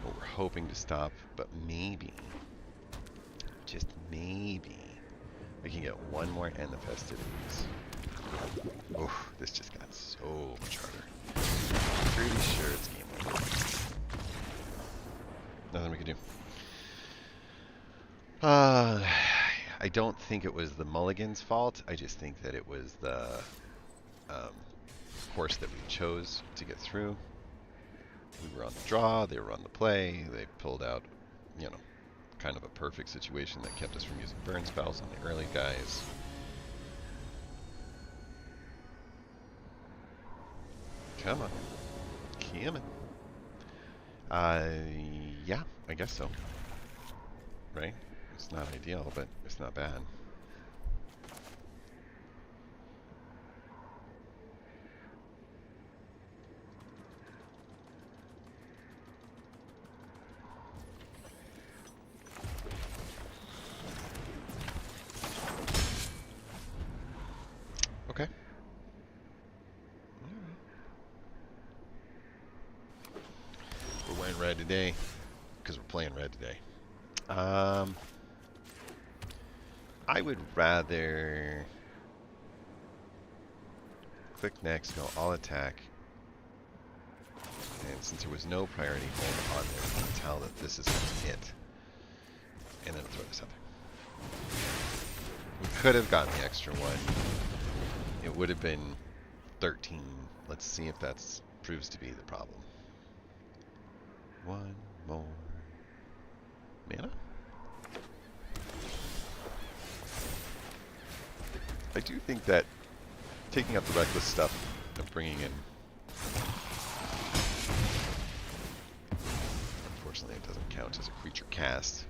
what we're hoping to stop, but maybe, just maybe, we can get one more end the festivities. Oof, this just got so much harder. Pretty sure it's game over. Nothing we can do. I don't think it was the Mulligan's fault. I just think that it was the course that we chose to get through. We were on the draw, they were on the play, they pulled out, you know, kind of a perfect situation that kept us from using burn spells on the early guys. Come on. Come on. Yeah, I guess so. Right? It's not ideal, but it's not bad. Okay. We're wearing red today because we're playing red today. I would rather click next, go all attack, and since there was no priority hold on there, we can tell that this is it, and then throw this up there. We could have gotten the extra one. It would have been 13. Let's see if that proves to be the problem. One more mana. I do think that taking out the reckless stuff and bringing in... Unfortunately, it doesn't count as a creature cast.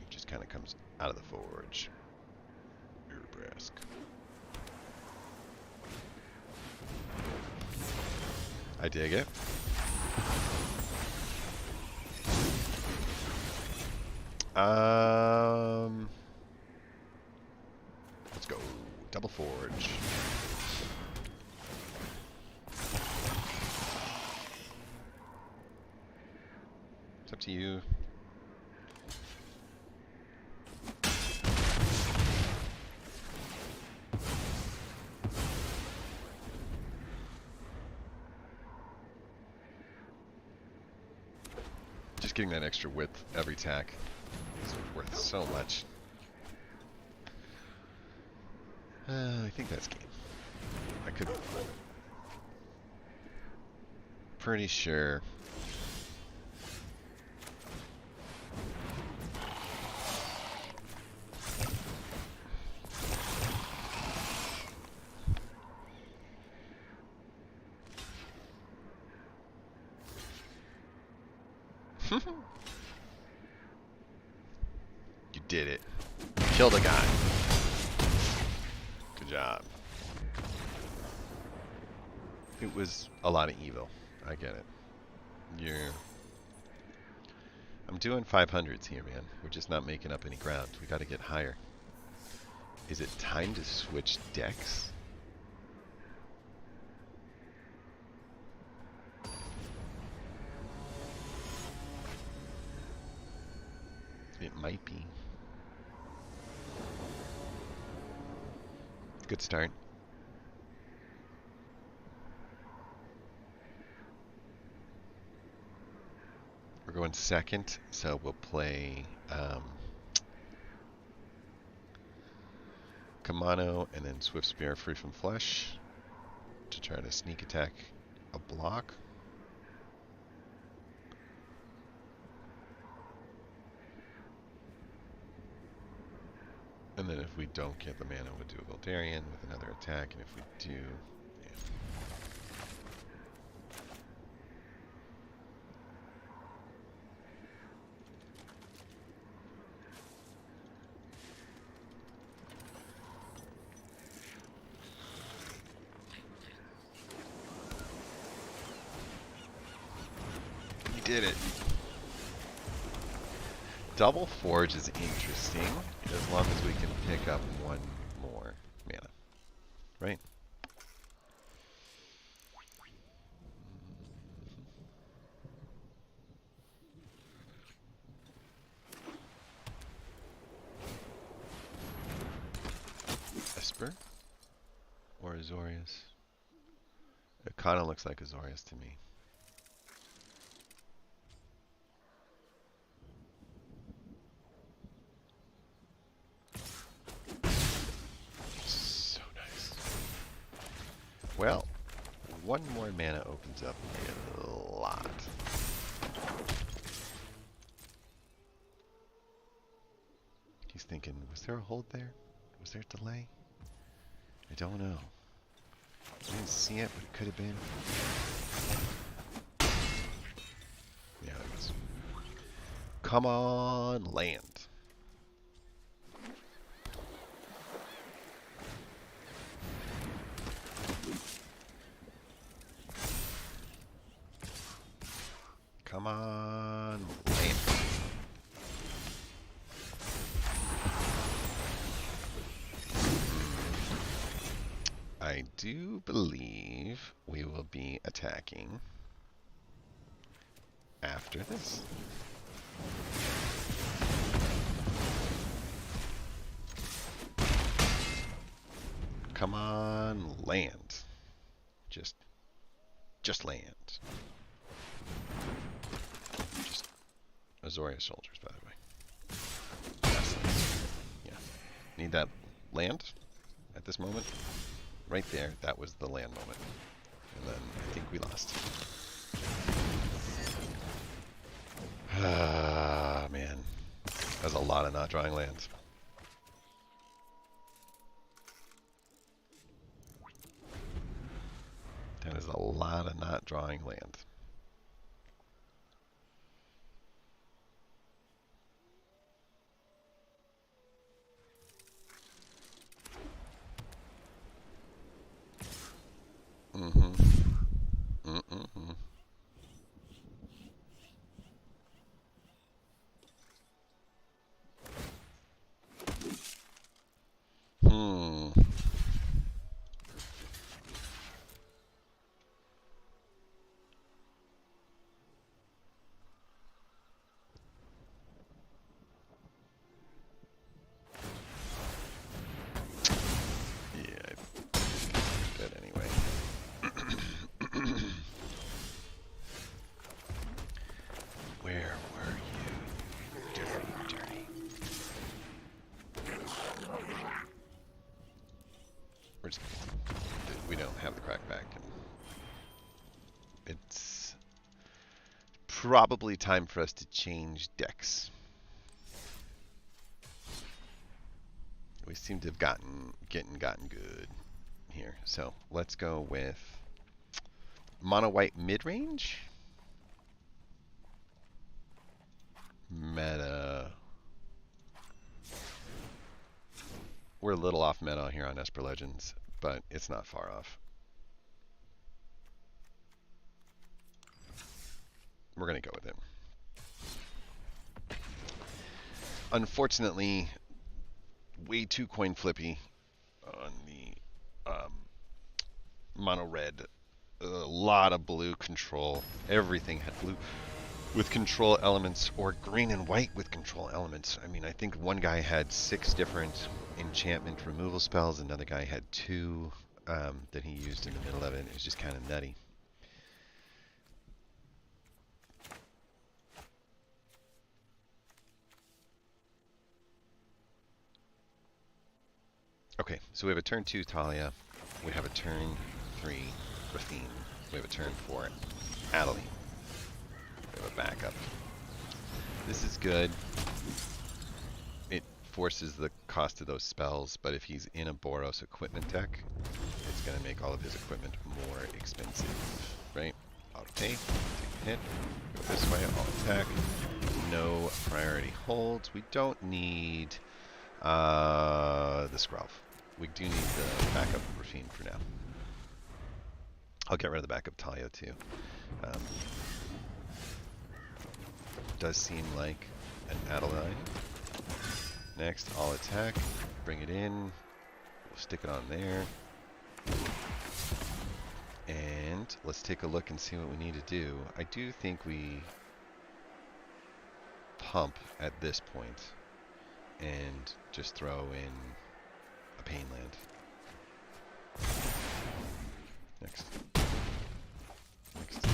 It just kind of comes out of the forge. Urbrask. I dig it. Let's go. Double forge. It's up to you. Just getting that extra width every attack is worth so much. I think that's game. I could be pretty sure. You did it. You killed a guy. Good job. It was a lot of evil. I get it. I'm doing 500s here, man. We're just not making up any ground. We got to get higher. Is it time to switch decks? It might be. Good start. We're going second, so we'll play Kamano and then Swift Spear Free from Flesh to try to sneak attack a block. And then if we don't get the mana, we'll do a Goldarian with another attack, and if we do... Yeah. We did it! Double Forge is interesting, as long as we can pick up one more mana, right? Esper? Or Azorius? It kind of looks like Azorius to me. Well, one more mana opens up a lot. He's thinking, was there a hold there? Was there a delay? I don't know. I didn't see it, but it could have been. Yeah, it was. Come on, land. Come on, land. I do believe we will be attacking after this. Come on, land. Just land. Just Azorius soldiers, by the way. That's nice. Yeah. Need that land at this moment. Right there, that was the land moment. And then I think we lost. Ah, man. That's a lot of not drawing lands. That is a lot of not drawing land. We don't have the crackback. It's probably time for us to change decks. We seem to have gotten good here. So let's go with mono white mid range. Meta. We're a little off meta here on Esper Legends, but it's not far off. We're going to go with it. Unfortunately, way too coin flippy on the mono red. A lot of blue control. Everything had blue with control elements, or green and white with control elements. I mean, I think one guy had 6 different enchantment removal spells. Another guy had 2 that he used in the middle of it. It was just kind of nutty. Okay, so we have a turn 2 Talia. We have a turn 3 Rafine. We have a turn 4 Adeline. We have a backup. This is good. It forces the cost of those spells, but if he's in a Boros equipment deck, it's going to make all of his equipment more expensive, right? Auto take, take a hit, go this way, all attack. No priority holds. We don't need the Skrelv. We do need the backup Rafine for now. I'll get rid of the backup Talia too. Does seem like an Adeline. Next, all attack. Bring it in. We'll stick it on there. And let's take a look and see what we need to do. I do think we pump at this point and just throw in a Pain Land. Next. Next.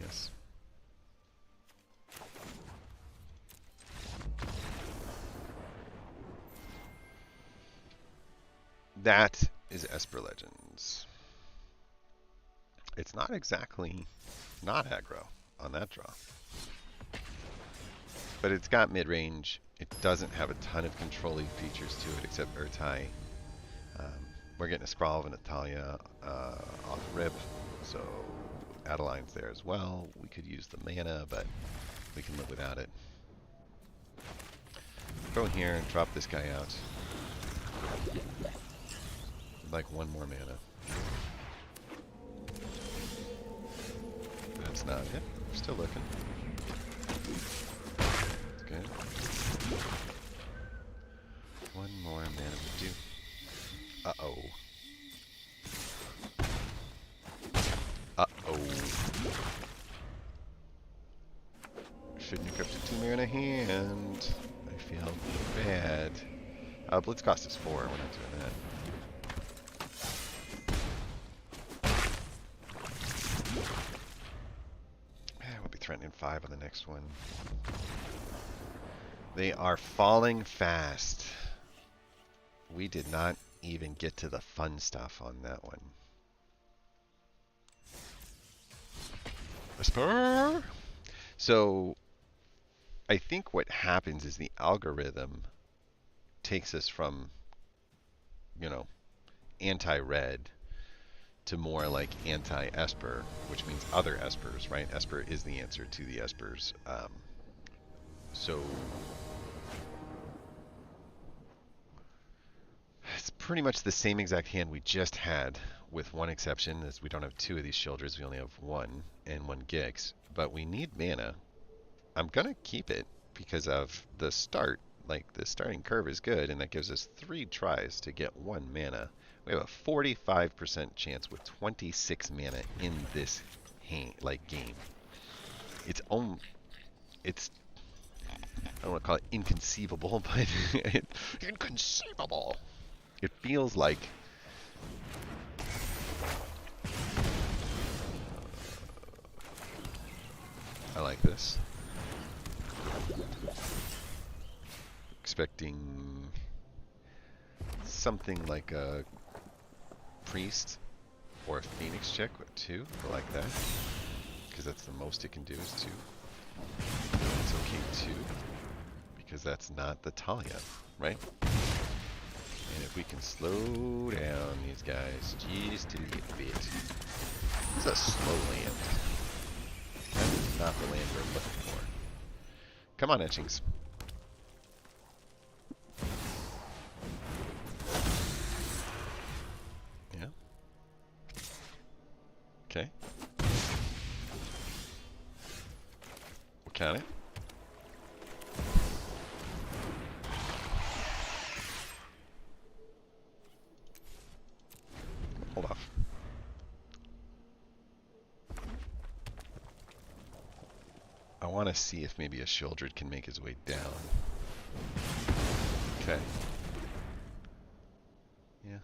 Yes. That is Esper Legends. It's not exactly not aggro on that draw. But it's got mid-range. It doesn't have a ton of controlling features to it except Urtai. We're getting a Skrelv and a Talia off rip, so Adeline's there as well. We could use the mana, but we can live without it. Go in here and drop this guy out. Like 1 more mana. That's not it. We're still looking. That's good. 1 more mana would do. Uh-oh. Uh-oh. Shouldn't have kept a 2 mana hand. I feel bad. Blitz cost is 4. We're not doing that. We'll be threatening 5 on the next one. They are falling fast. We did not even get to the fun stuff on that one. Esper! So, I think what happens is the algorithm takes us from, you know, anti-red to more like anti-Esper, which means other Espers, right? Esper is the answer to the Espers. So it's pretty much the same exact hand we just had, with one exception, as we don't have 2 of these shoulders, we only have 1 and 1 Gix, but we need mana. I'm gonna keep it because of the start. Like, the starting curve is good, and that gives us 3 tries to get 1 mana. We have a 45% chance with 26 mana in this game. It's I don't want to call it inconceivable, but inconceivable. It feels like I like this. Expecting something like a priest or a phoenix check with 2. I like that, because that's the most it can do is 2. It's okay 2, because that's not the Talia, right? And if we can slow down these guys just a little bit. This is a slow land. That is not the land we're looking for. Come on, etchings. Yeah. Okay. We'll count it. Hold off. I want to see if maybe a Shieldred can make his way down. Okay. Yeah.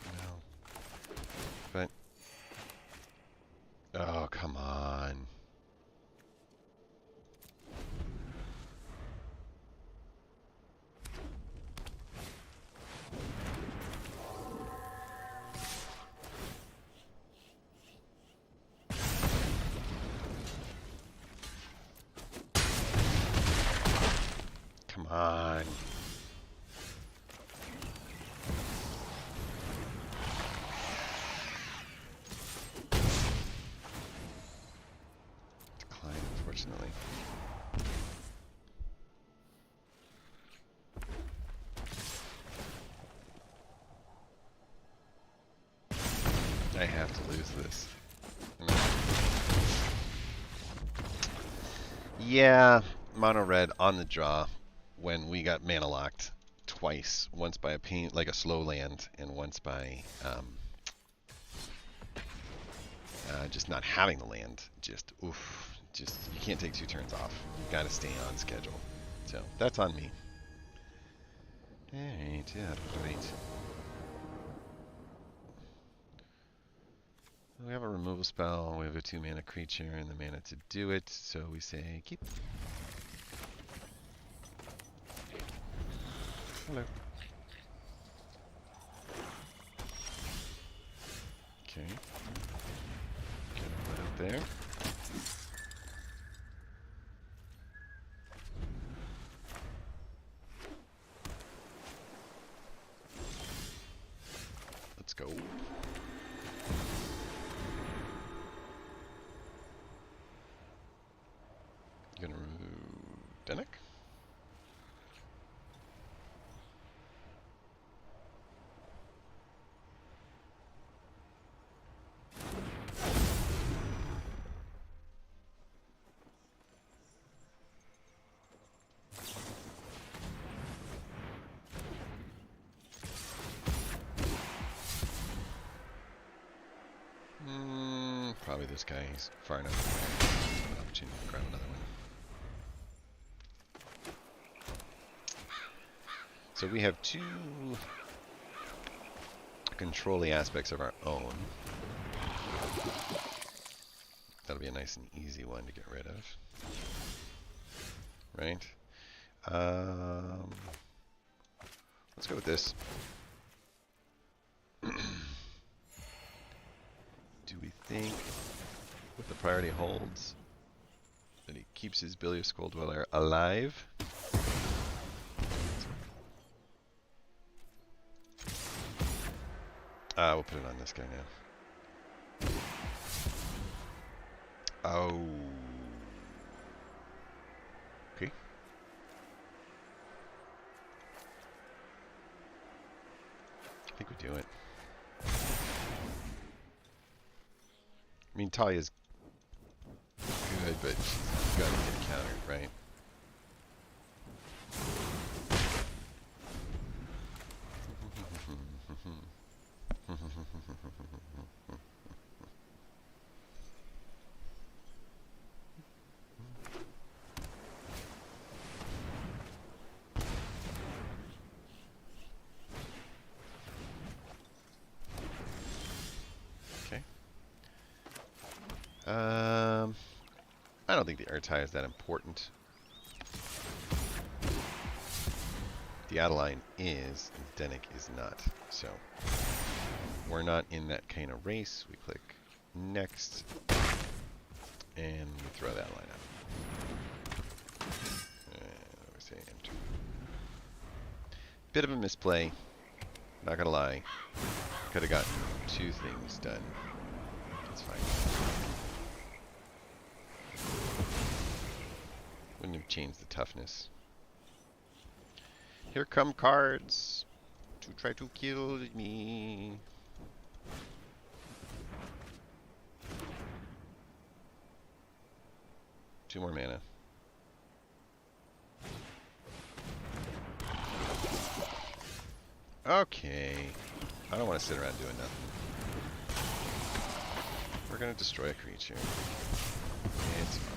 No. But... Oh, come on. Come on. Decline, unfortunately. I have to lose this. Yeah, mono red on the draw when we got mana locked twice. Once by a pain, like a slow land, and once by just not having the land. Just oof. Just you can't take 2 turns off. You got to stay on schedule. So that's on me. Alright, yeah, right. We have a removal spell, we have a 2 mana creature and the mana to do it, so we say keep. Hello. Okay. Get it out there. Let's go. Gonna remove Denick. Probably this guy. He's far enough. An opportunity to grab another one. So we have 2 control-y aspects of our own. That'll be a nice and easy one to get rid of. Right? Let's go with this. Do we think, with the priority holds, that he keeps his Bilious Skull Dweller alive? We'll put it on this guy now. Oh. Okay. I think we do it. I mean, Talia's good, but she's got to get countered, right? I don't think the Ertai is that important. The Adeline is, and Denick is not. So we're not in that kind of race. We click next, and we throw that line out. We say enter. Bit of a misplay, not gonna lie. Could have gotten 2 things done. That's fine. change the toughness. Here come cards to try to kill me. Two more mana. Okay. I don't want to sit around doing nothing. We're going to destroy a creature. It's fine.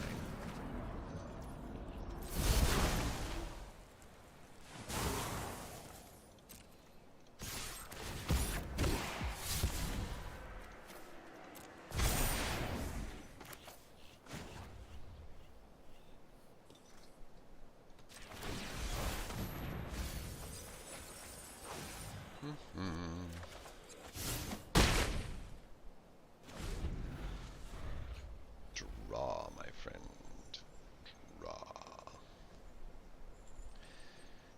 Draw, my friend. Draw.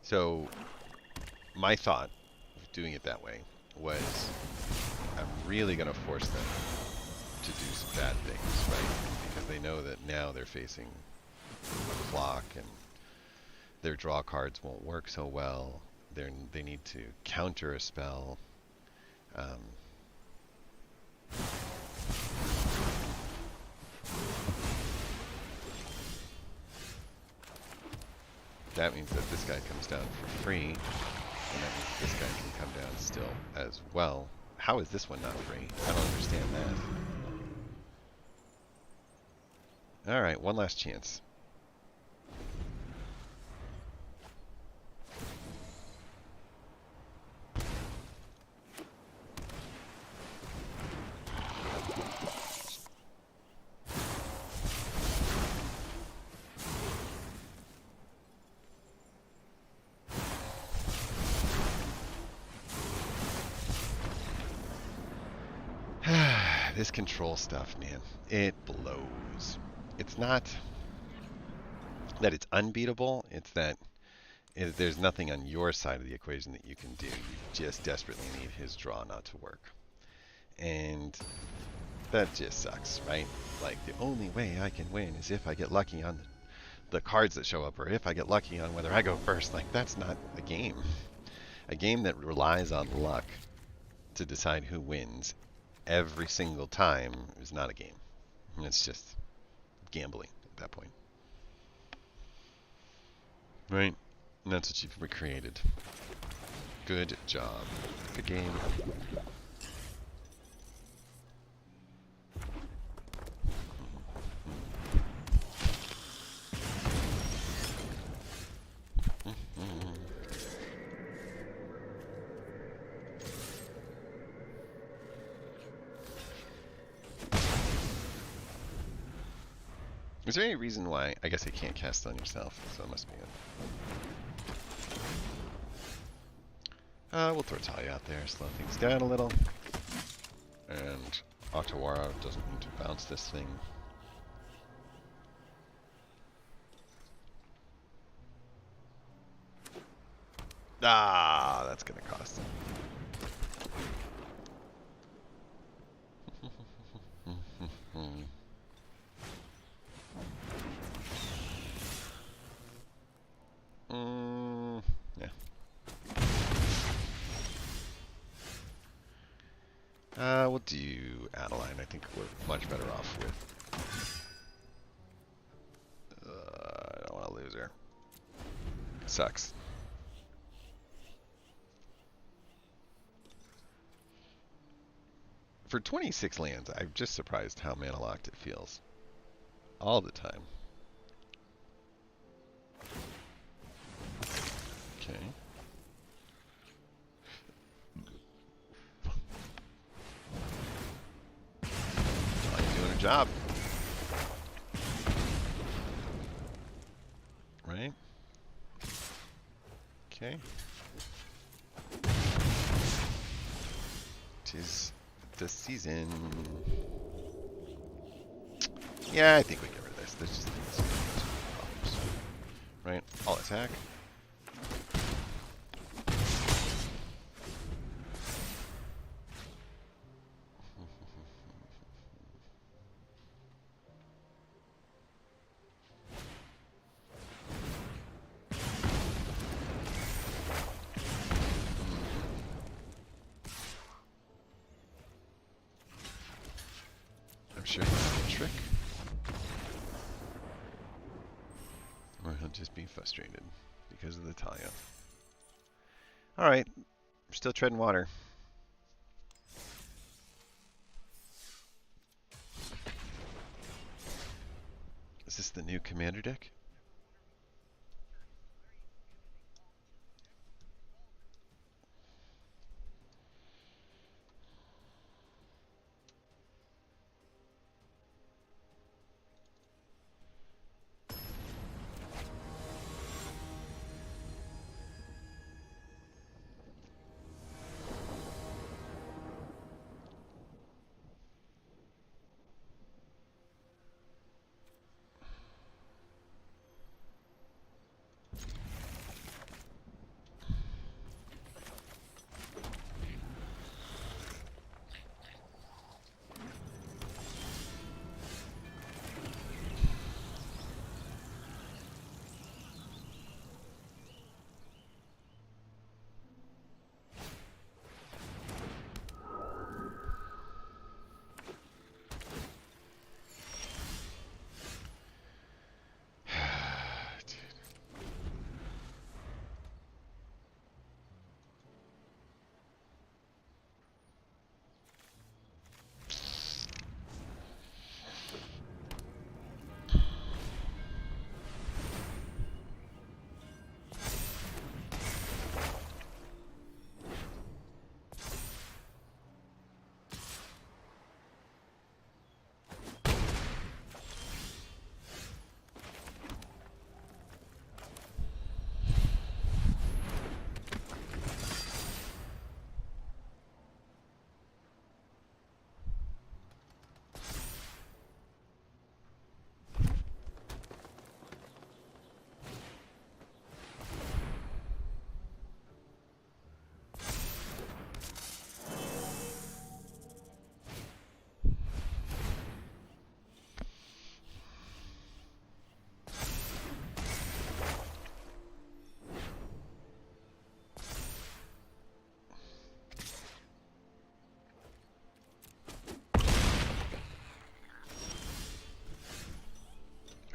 So, my thought of doing it that way was I'm really going to force them to do some bad things, right? Because they know that now they're facing a clock and their draw cards won't work so well. They need to counter a spell. That means that this guy comes down for free, and that means this guy can come down still as well. How is this one not free? I don't understand that. Alright, one last chance. This control stuff, man, it blows. It's not that it's unbeatable, it's that there's nothing on your side of the equation that you can do. You just desperately need his draw not to work. And that just sucks, right? Like, the only way I can win is if I get lucky on the cards that show up, or if I get lucky on whether I go first. Like, that's not a game. A game that relies on luck to decide who wins every single time is not a game. It's just gambling at that point. Right? And that's what you've recreated. Good job. Good game. Is there any reason why? I guess I can't cast on yourself, so it must be it. We'll throw Talia out there, slow things down a little. And Otawara doesn't need to bounce this thing. Ah, that's gonna cost him. We'll do Adeline. I think we're much better off with. I don't want to lose her. Sucks. For 26 lands, I'm just surprised how mana locked it feels. All the time. Okay. Doing her job. Right? Okay. 'Tis the season. Yeah, I think we get rid of this. There's just problems. Right? I'll attack. sure he's a trick. Or he'll just be frustrated because of the Talia. Alright, we're still treading water. Is this the new commander deck?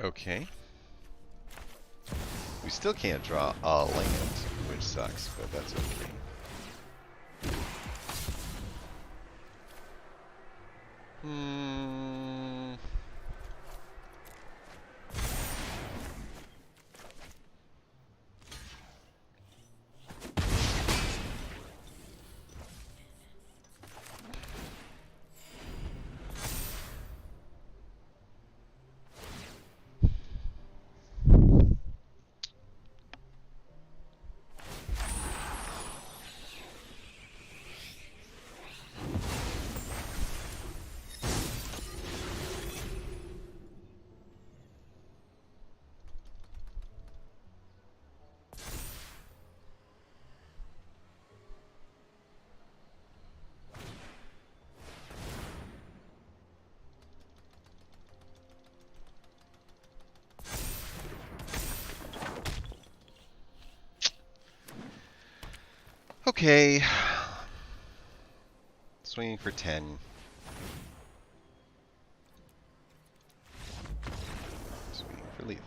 Okay. We still can't draw a land, which sucks, but that's okay. Hmm. Okay. Swinging for 10. Swinging for lethal.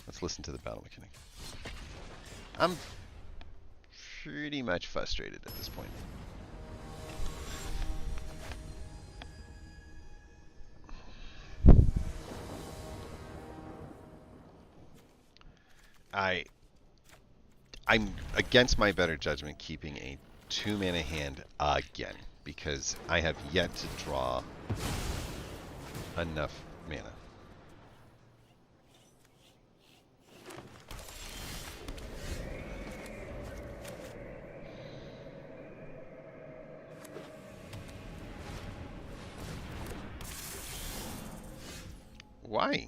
Let's listen to the battle mechanic. I'm pretty much frustrated at this point. I'm against my better judgment keeping a 2-mana hand again, because I have yet to draw enough mana. Why?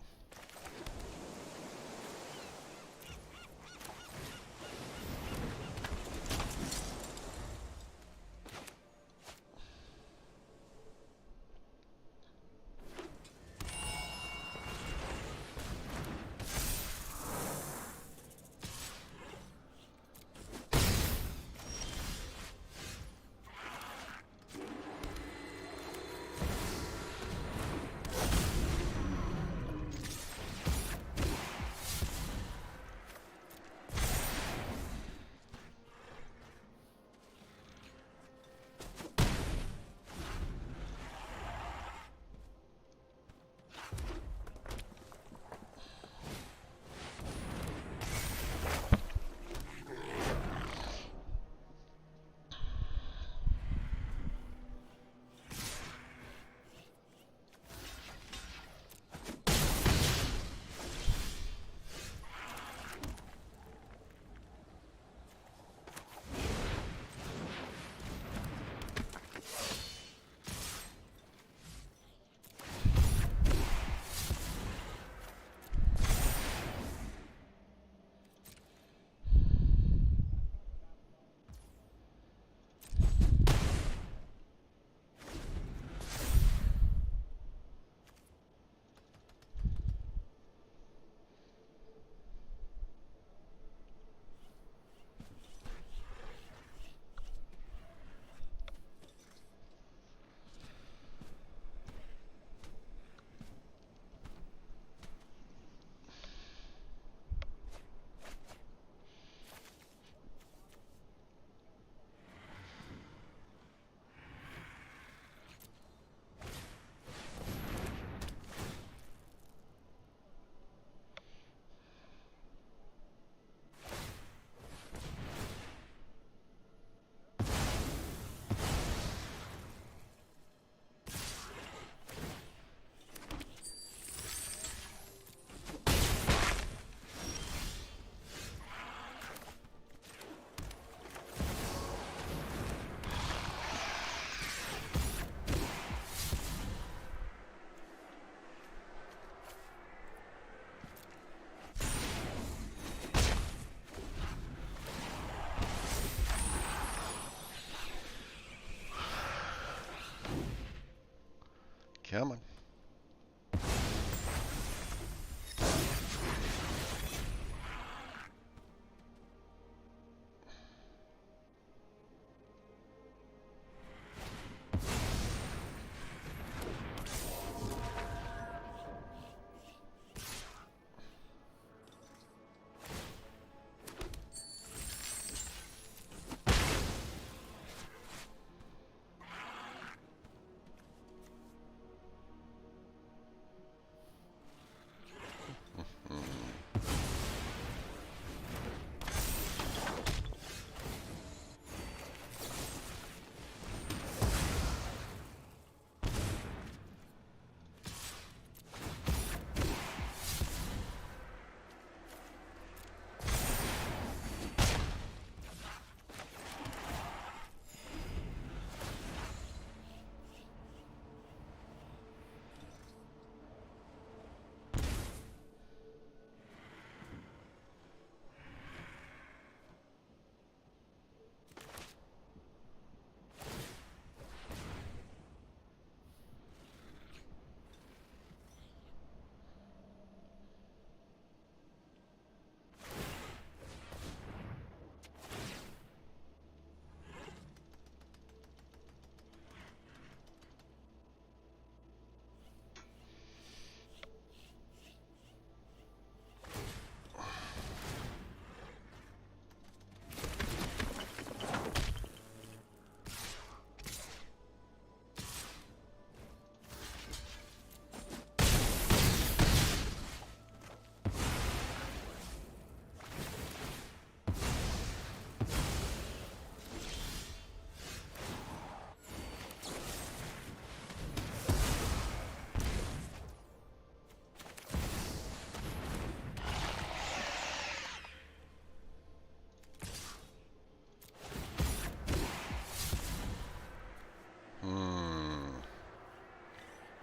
Come on.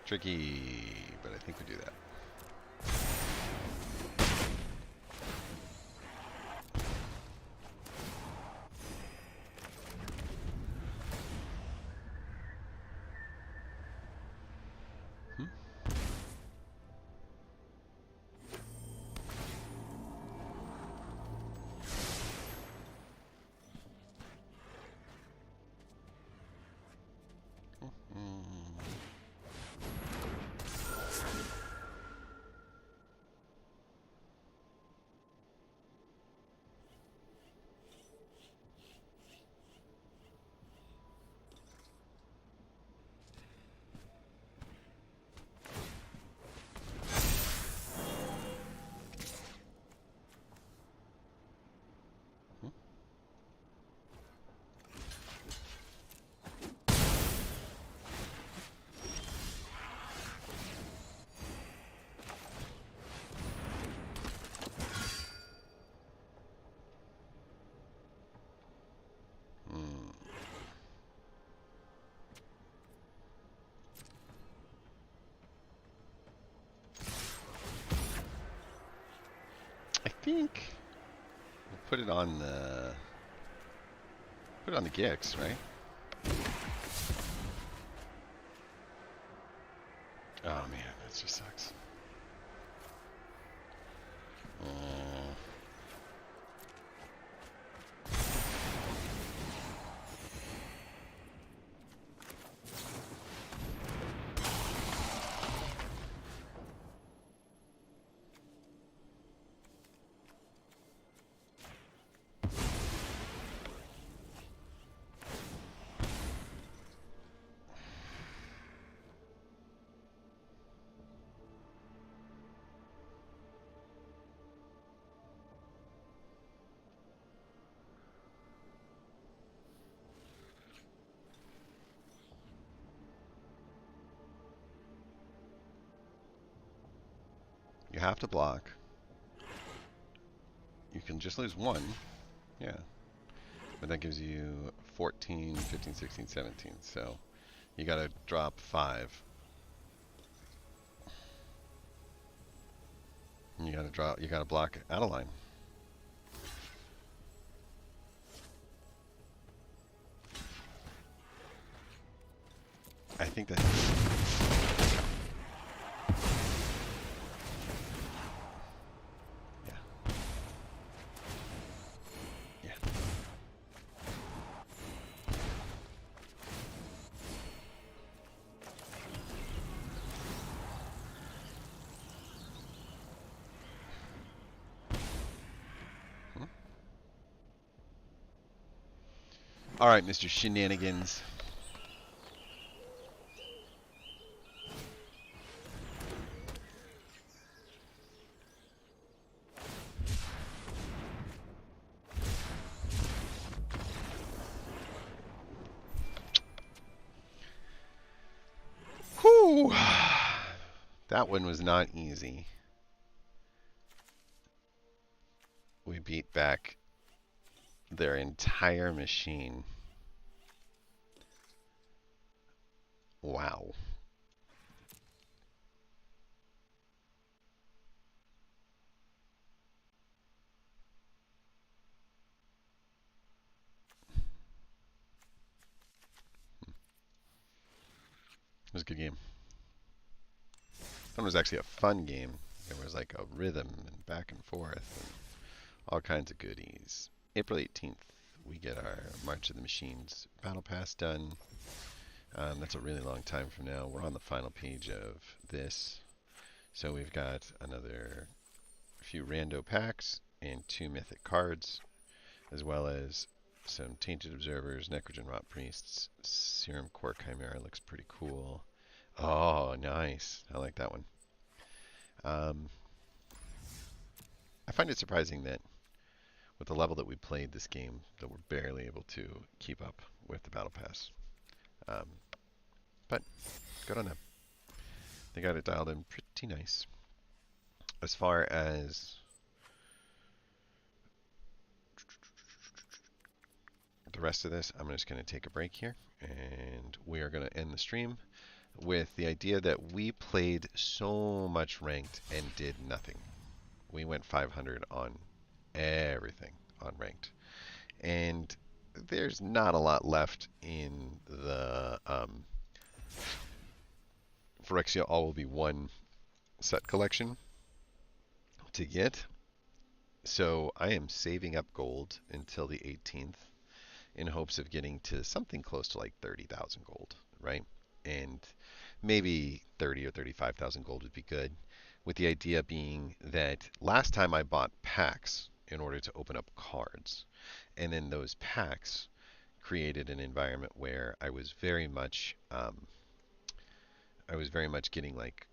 Tricky, but I think we do that. I think we'll put it on the Gix, right? Oh man, that just sucks. You have to block. You can just lose one. Yeah. But that gives you 14, 15, 16, 17. So you got to drop 5. And you got to block out of line. I think that All right, Mr. Shenanigans. Whew. That one was not easy. We beat back their entire machine. Wow. It was a good game. That was actually a fun game. There was like a rhythm and back and forth and all kinds of goodies. April 18th, we get our March of the Machines Battle Pass done. That's a really long time from now. We're on the final page of this. So we've got another few rando packs and 2 mythic cards, as well as some Tainted Observers, Necrogen Rot Priests, Serum Core Chimera looks pretty cool. Oh, nice. I like that one. I find it surprising that with the level that we played this game, that we're barely able to keep up with the Battle Pass. Um, but good on them. They got it dialed in pretty nice. As far as the rest of this, I'm just going to take a break here, and we are going to end the stream with the idea that we played so much ranked and did nothing. We went 500 on everything on ranked. And there's not a lot left in the Phyrexia All Will Be One set collection to get. So I am saving up gold until the 18th in hopes of getting to something close to like 30,000 gold, right? And maybe 30 or 35,000 gold would be good, with the idea being that last time I bought packs in order to open up cards, and then those packs created an environment where I was very much getting like,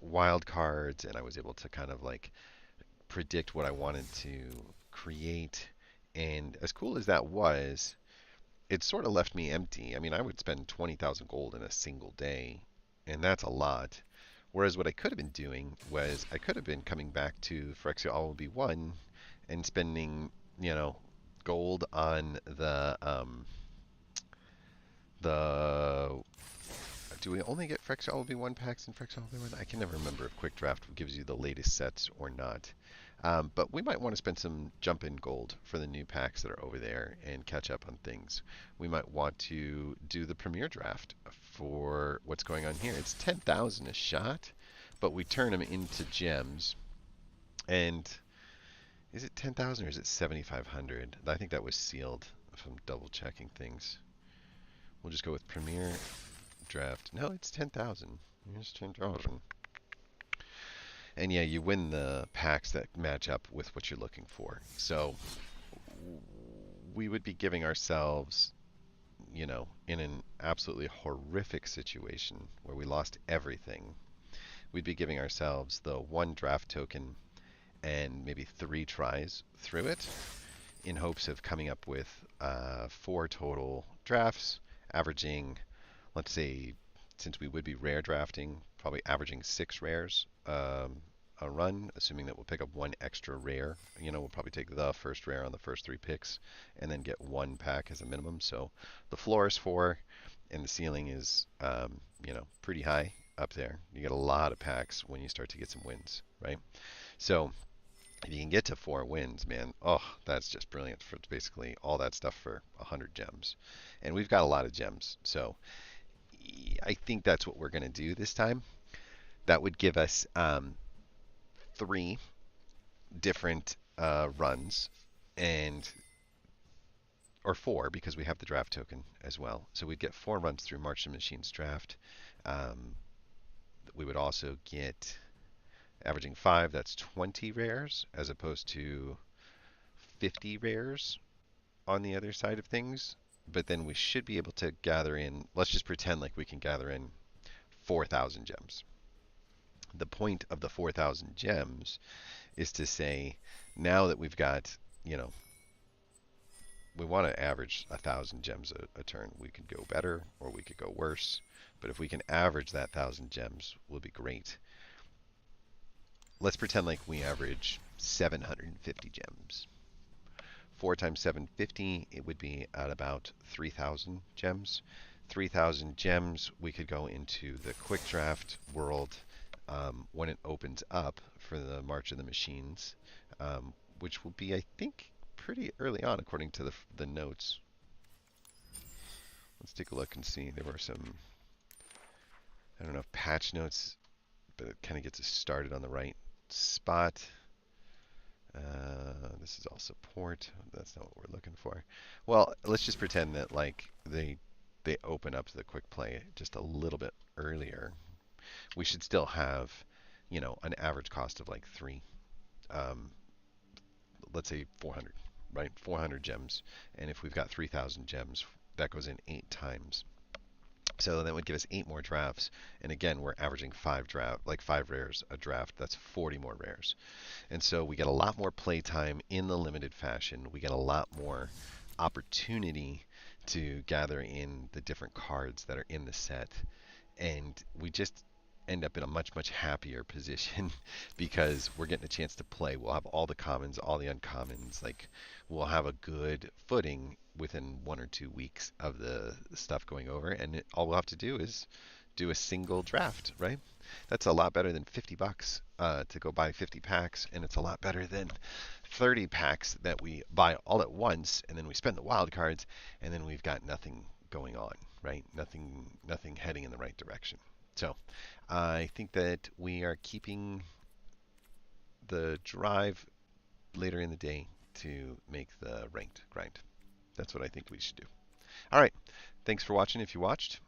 wild cards, and I was able to kind of like predict what I wanted to create. And as cool as that was, it sort of left me empty. I mean, I would spend 20,000 gold in a single day, and that's a lot. Whereas what I could have been doing was I could have been coming back to Phyrexia All Will Be One and spending, gold on the do we only get Phyrexia All Will Be One packs in Phyrexia All Will Be One? I can never remember if Quick Draft gives you the latest sets or not. But we might want to spend some jump in gold for the new packs that are over there and catch up on things. We might want to do the premier draft for what's going on here. It's 10,000 a shot, but we turn them into gems. And is it 10,000 or is it 7,500? I think that was sealed if I'm double checking things. We'll just go with premier draft. No, it's 10,000. Here's 10,000. And yeah, you win the packs that match up with what you're looking for. So we would be giving ourselves, in an absolutely horrific situation where we lost everything, we'd be giving ourselves the 1 draft token and maybe 3 tries through it in hopes of coming up with 4 total drafts, averaging, let's say, since we would be rare drafting, probably averaging 6 rares a run, assuming that we'll pick up 1 extra rare. We'll probably take the first rare on the first 3 picks and then get 1 pack as a minimum. So the floor is 4 and the ceiling is, pretty high up there. You get a lot of packs when you start to get some wins, right? So if you can get to 4 wins, man, that's just brilliant for basically all that stuff for 100 gems. And we've got a lot of gems. So I think that's what we're going to do this time. That would give us 3 different runs, or 4 because we have the draft token as well. So we'd get 4 runs through March of Machines draft. We would also get, averaging 5, that's 20 rares as opposed to 50 rares on the other side of things. but then we should be able to gather in, let's just pretend like we can gather in 4,000 gems. The point of the 4,000 gems is to say, now that we've got, you know, we want to average 1,000 gems a turn. We could go better or we could go worse, but if we can average that 1,000 gems, will be great. Let's pretend like we average 750 gems. 4 times 750, it would be at about 3,000 gems. 3,000 gems, we could go into the quick draft world when it opens up for the March of the Machines, which will be, I think, pretty early on according to the notes. Let's take a look and see. There were some, I don't know if patch notes, but it kind of gets us started on the right spot. This is all support. That's not what we're looking for. Well, let's just pretend that like they open up the quick play just a little bit earlier. We should still have, you know, an average cost of like 3. Let's say 400, right? 400 gems. And if we've got 3,000 gems, that goes in 8 times. So that would give us 8 more drafts. And again, we're averaging 5 rares a draft. That's 40 more rares. And so we get a lot more playtime in the limited fashion. We get a lot more opportunity to gather in the different cards that are in the set. And we just end up in a much, much happier position because we're getting a chance to play. We'll have all the commons, all the uncommons. Like, we'll have a good footing within 1 or 2 weeks of the stuff going over. And all we'll have to do is do a single draft, right? That's a lot better than $50 to go buy 50 packs, and it's a lot better than 30 packs that we buy all at once, and then we spend the wild cards, and then we've got nothing going on, right? Nothing heading in the right direction. So I think that we are keeping the drive later in the day to make the ranked grind. That's what I think we should do. All right. Thanks for watching if you watched.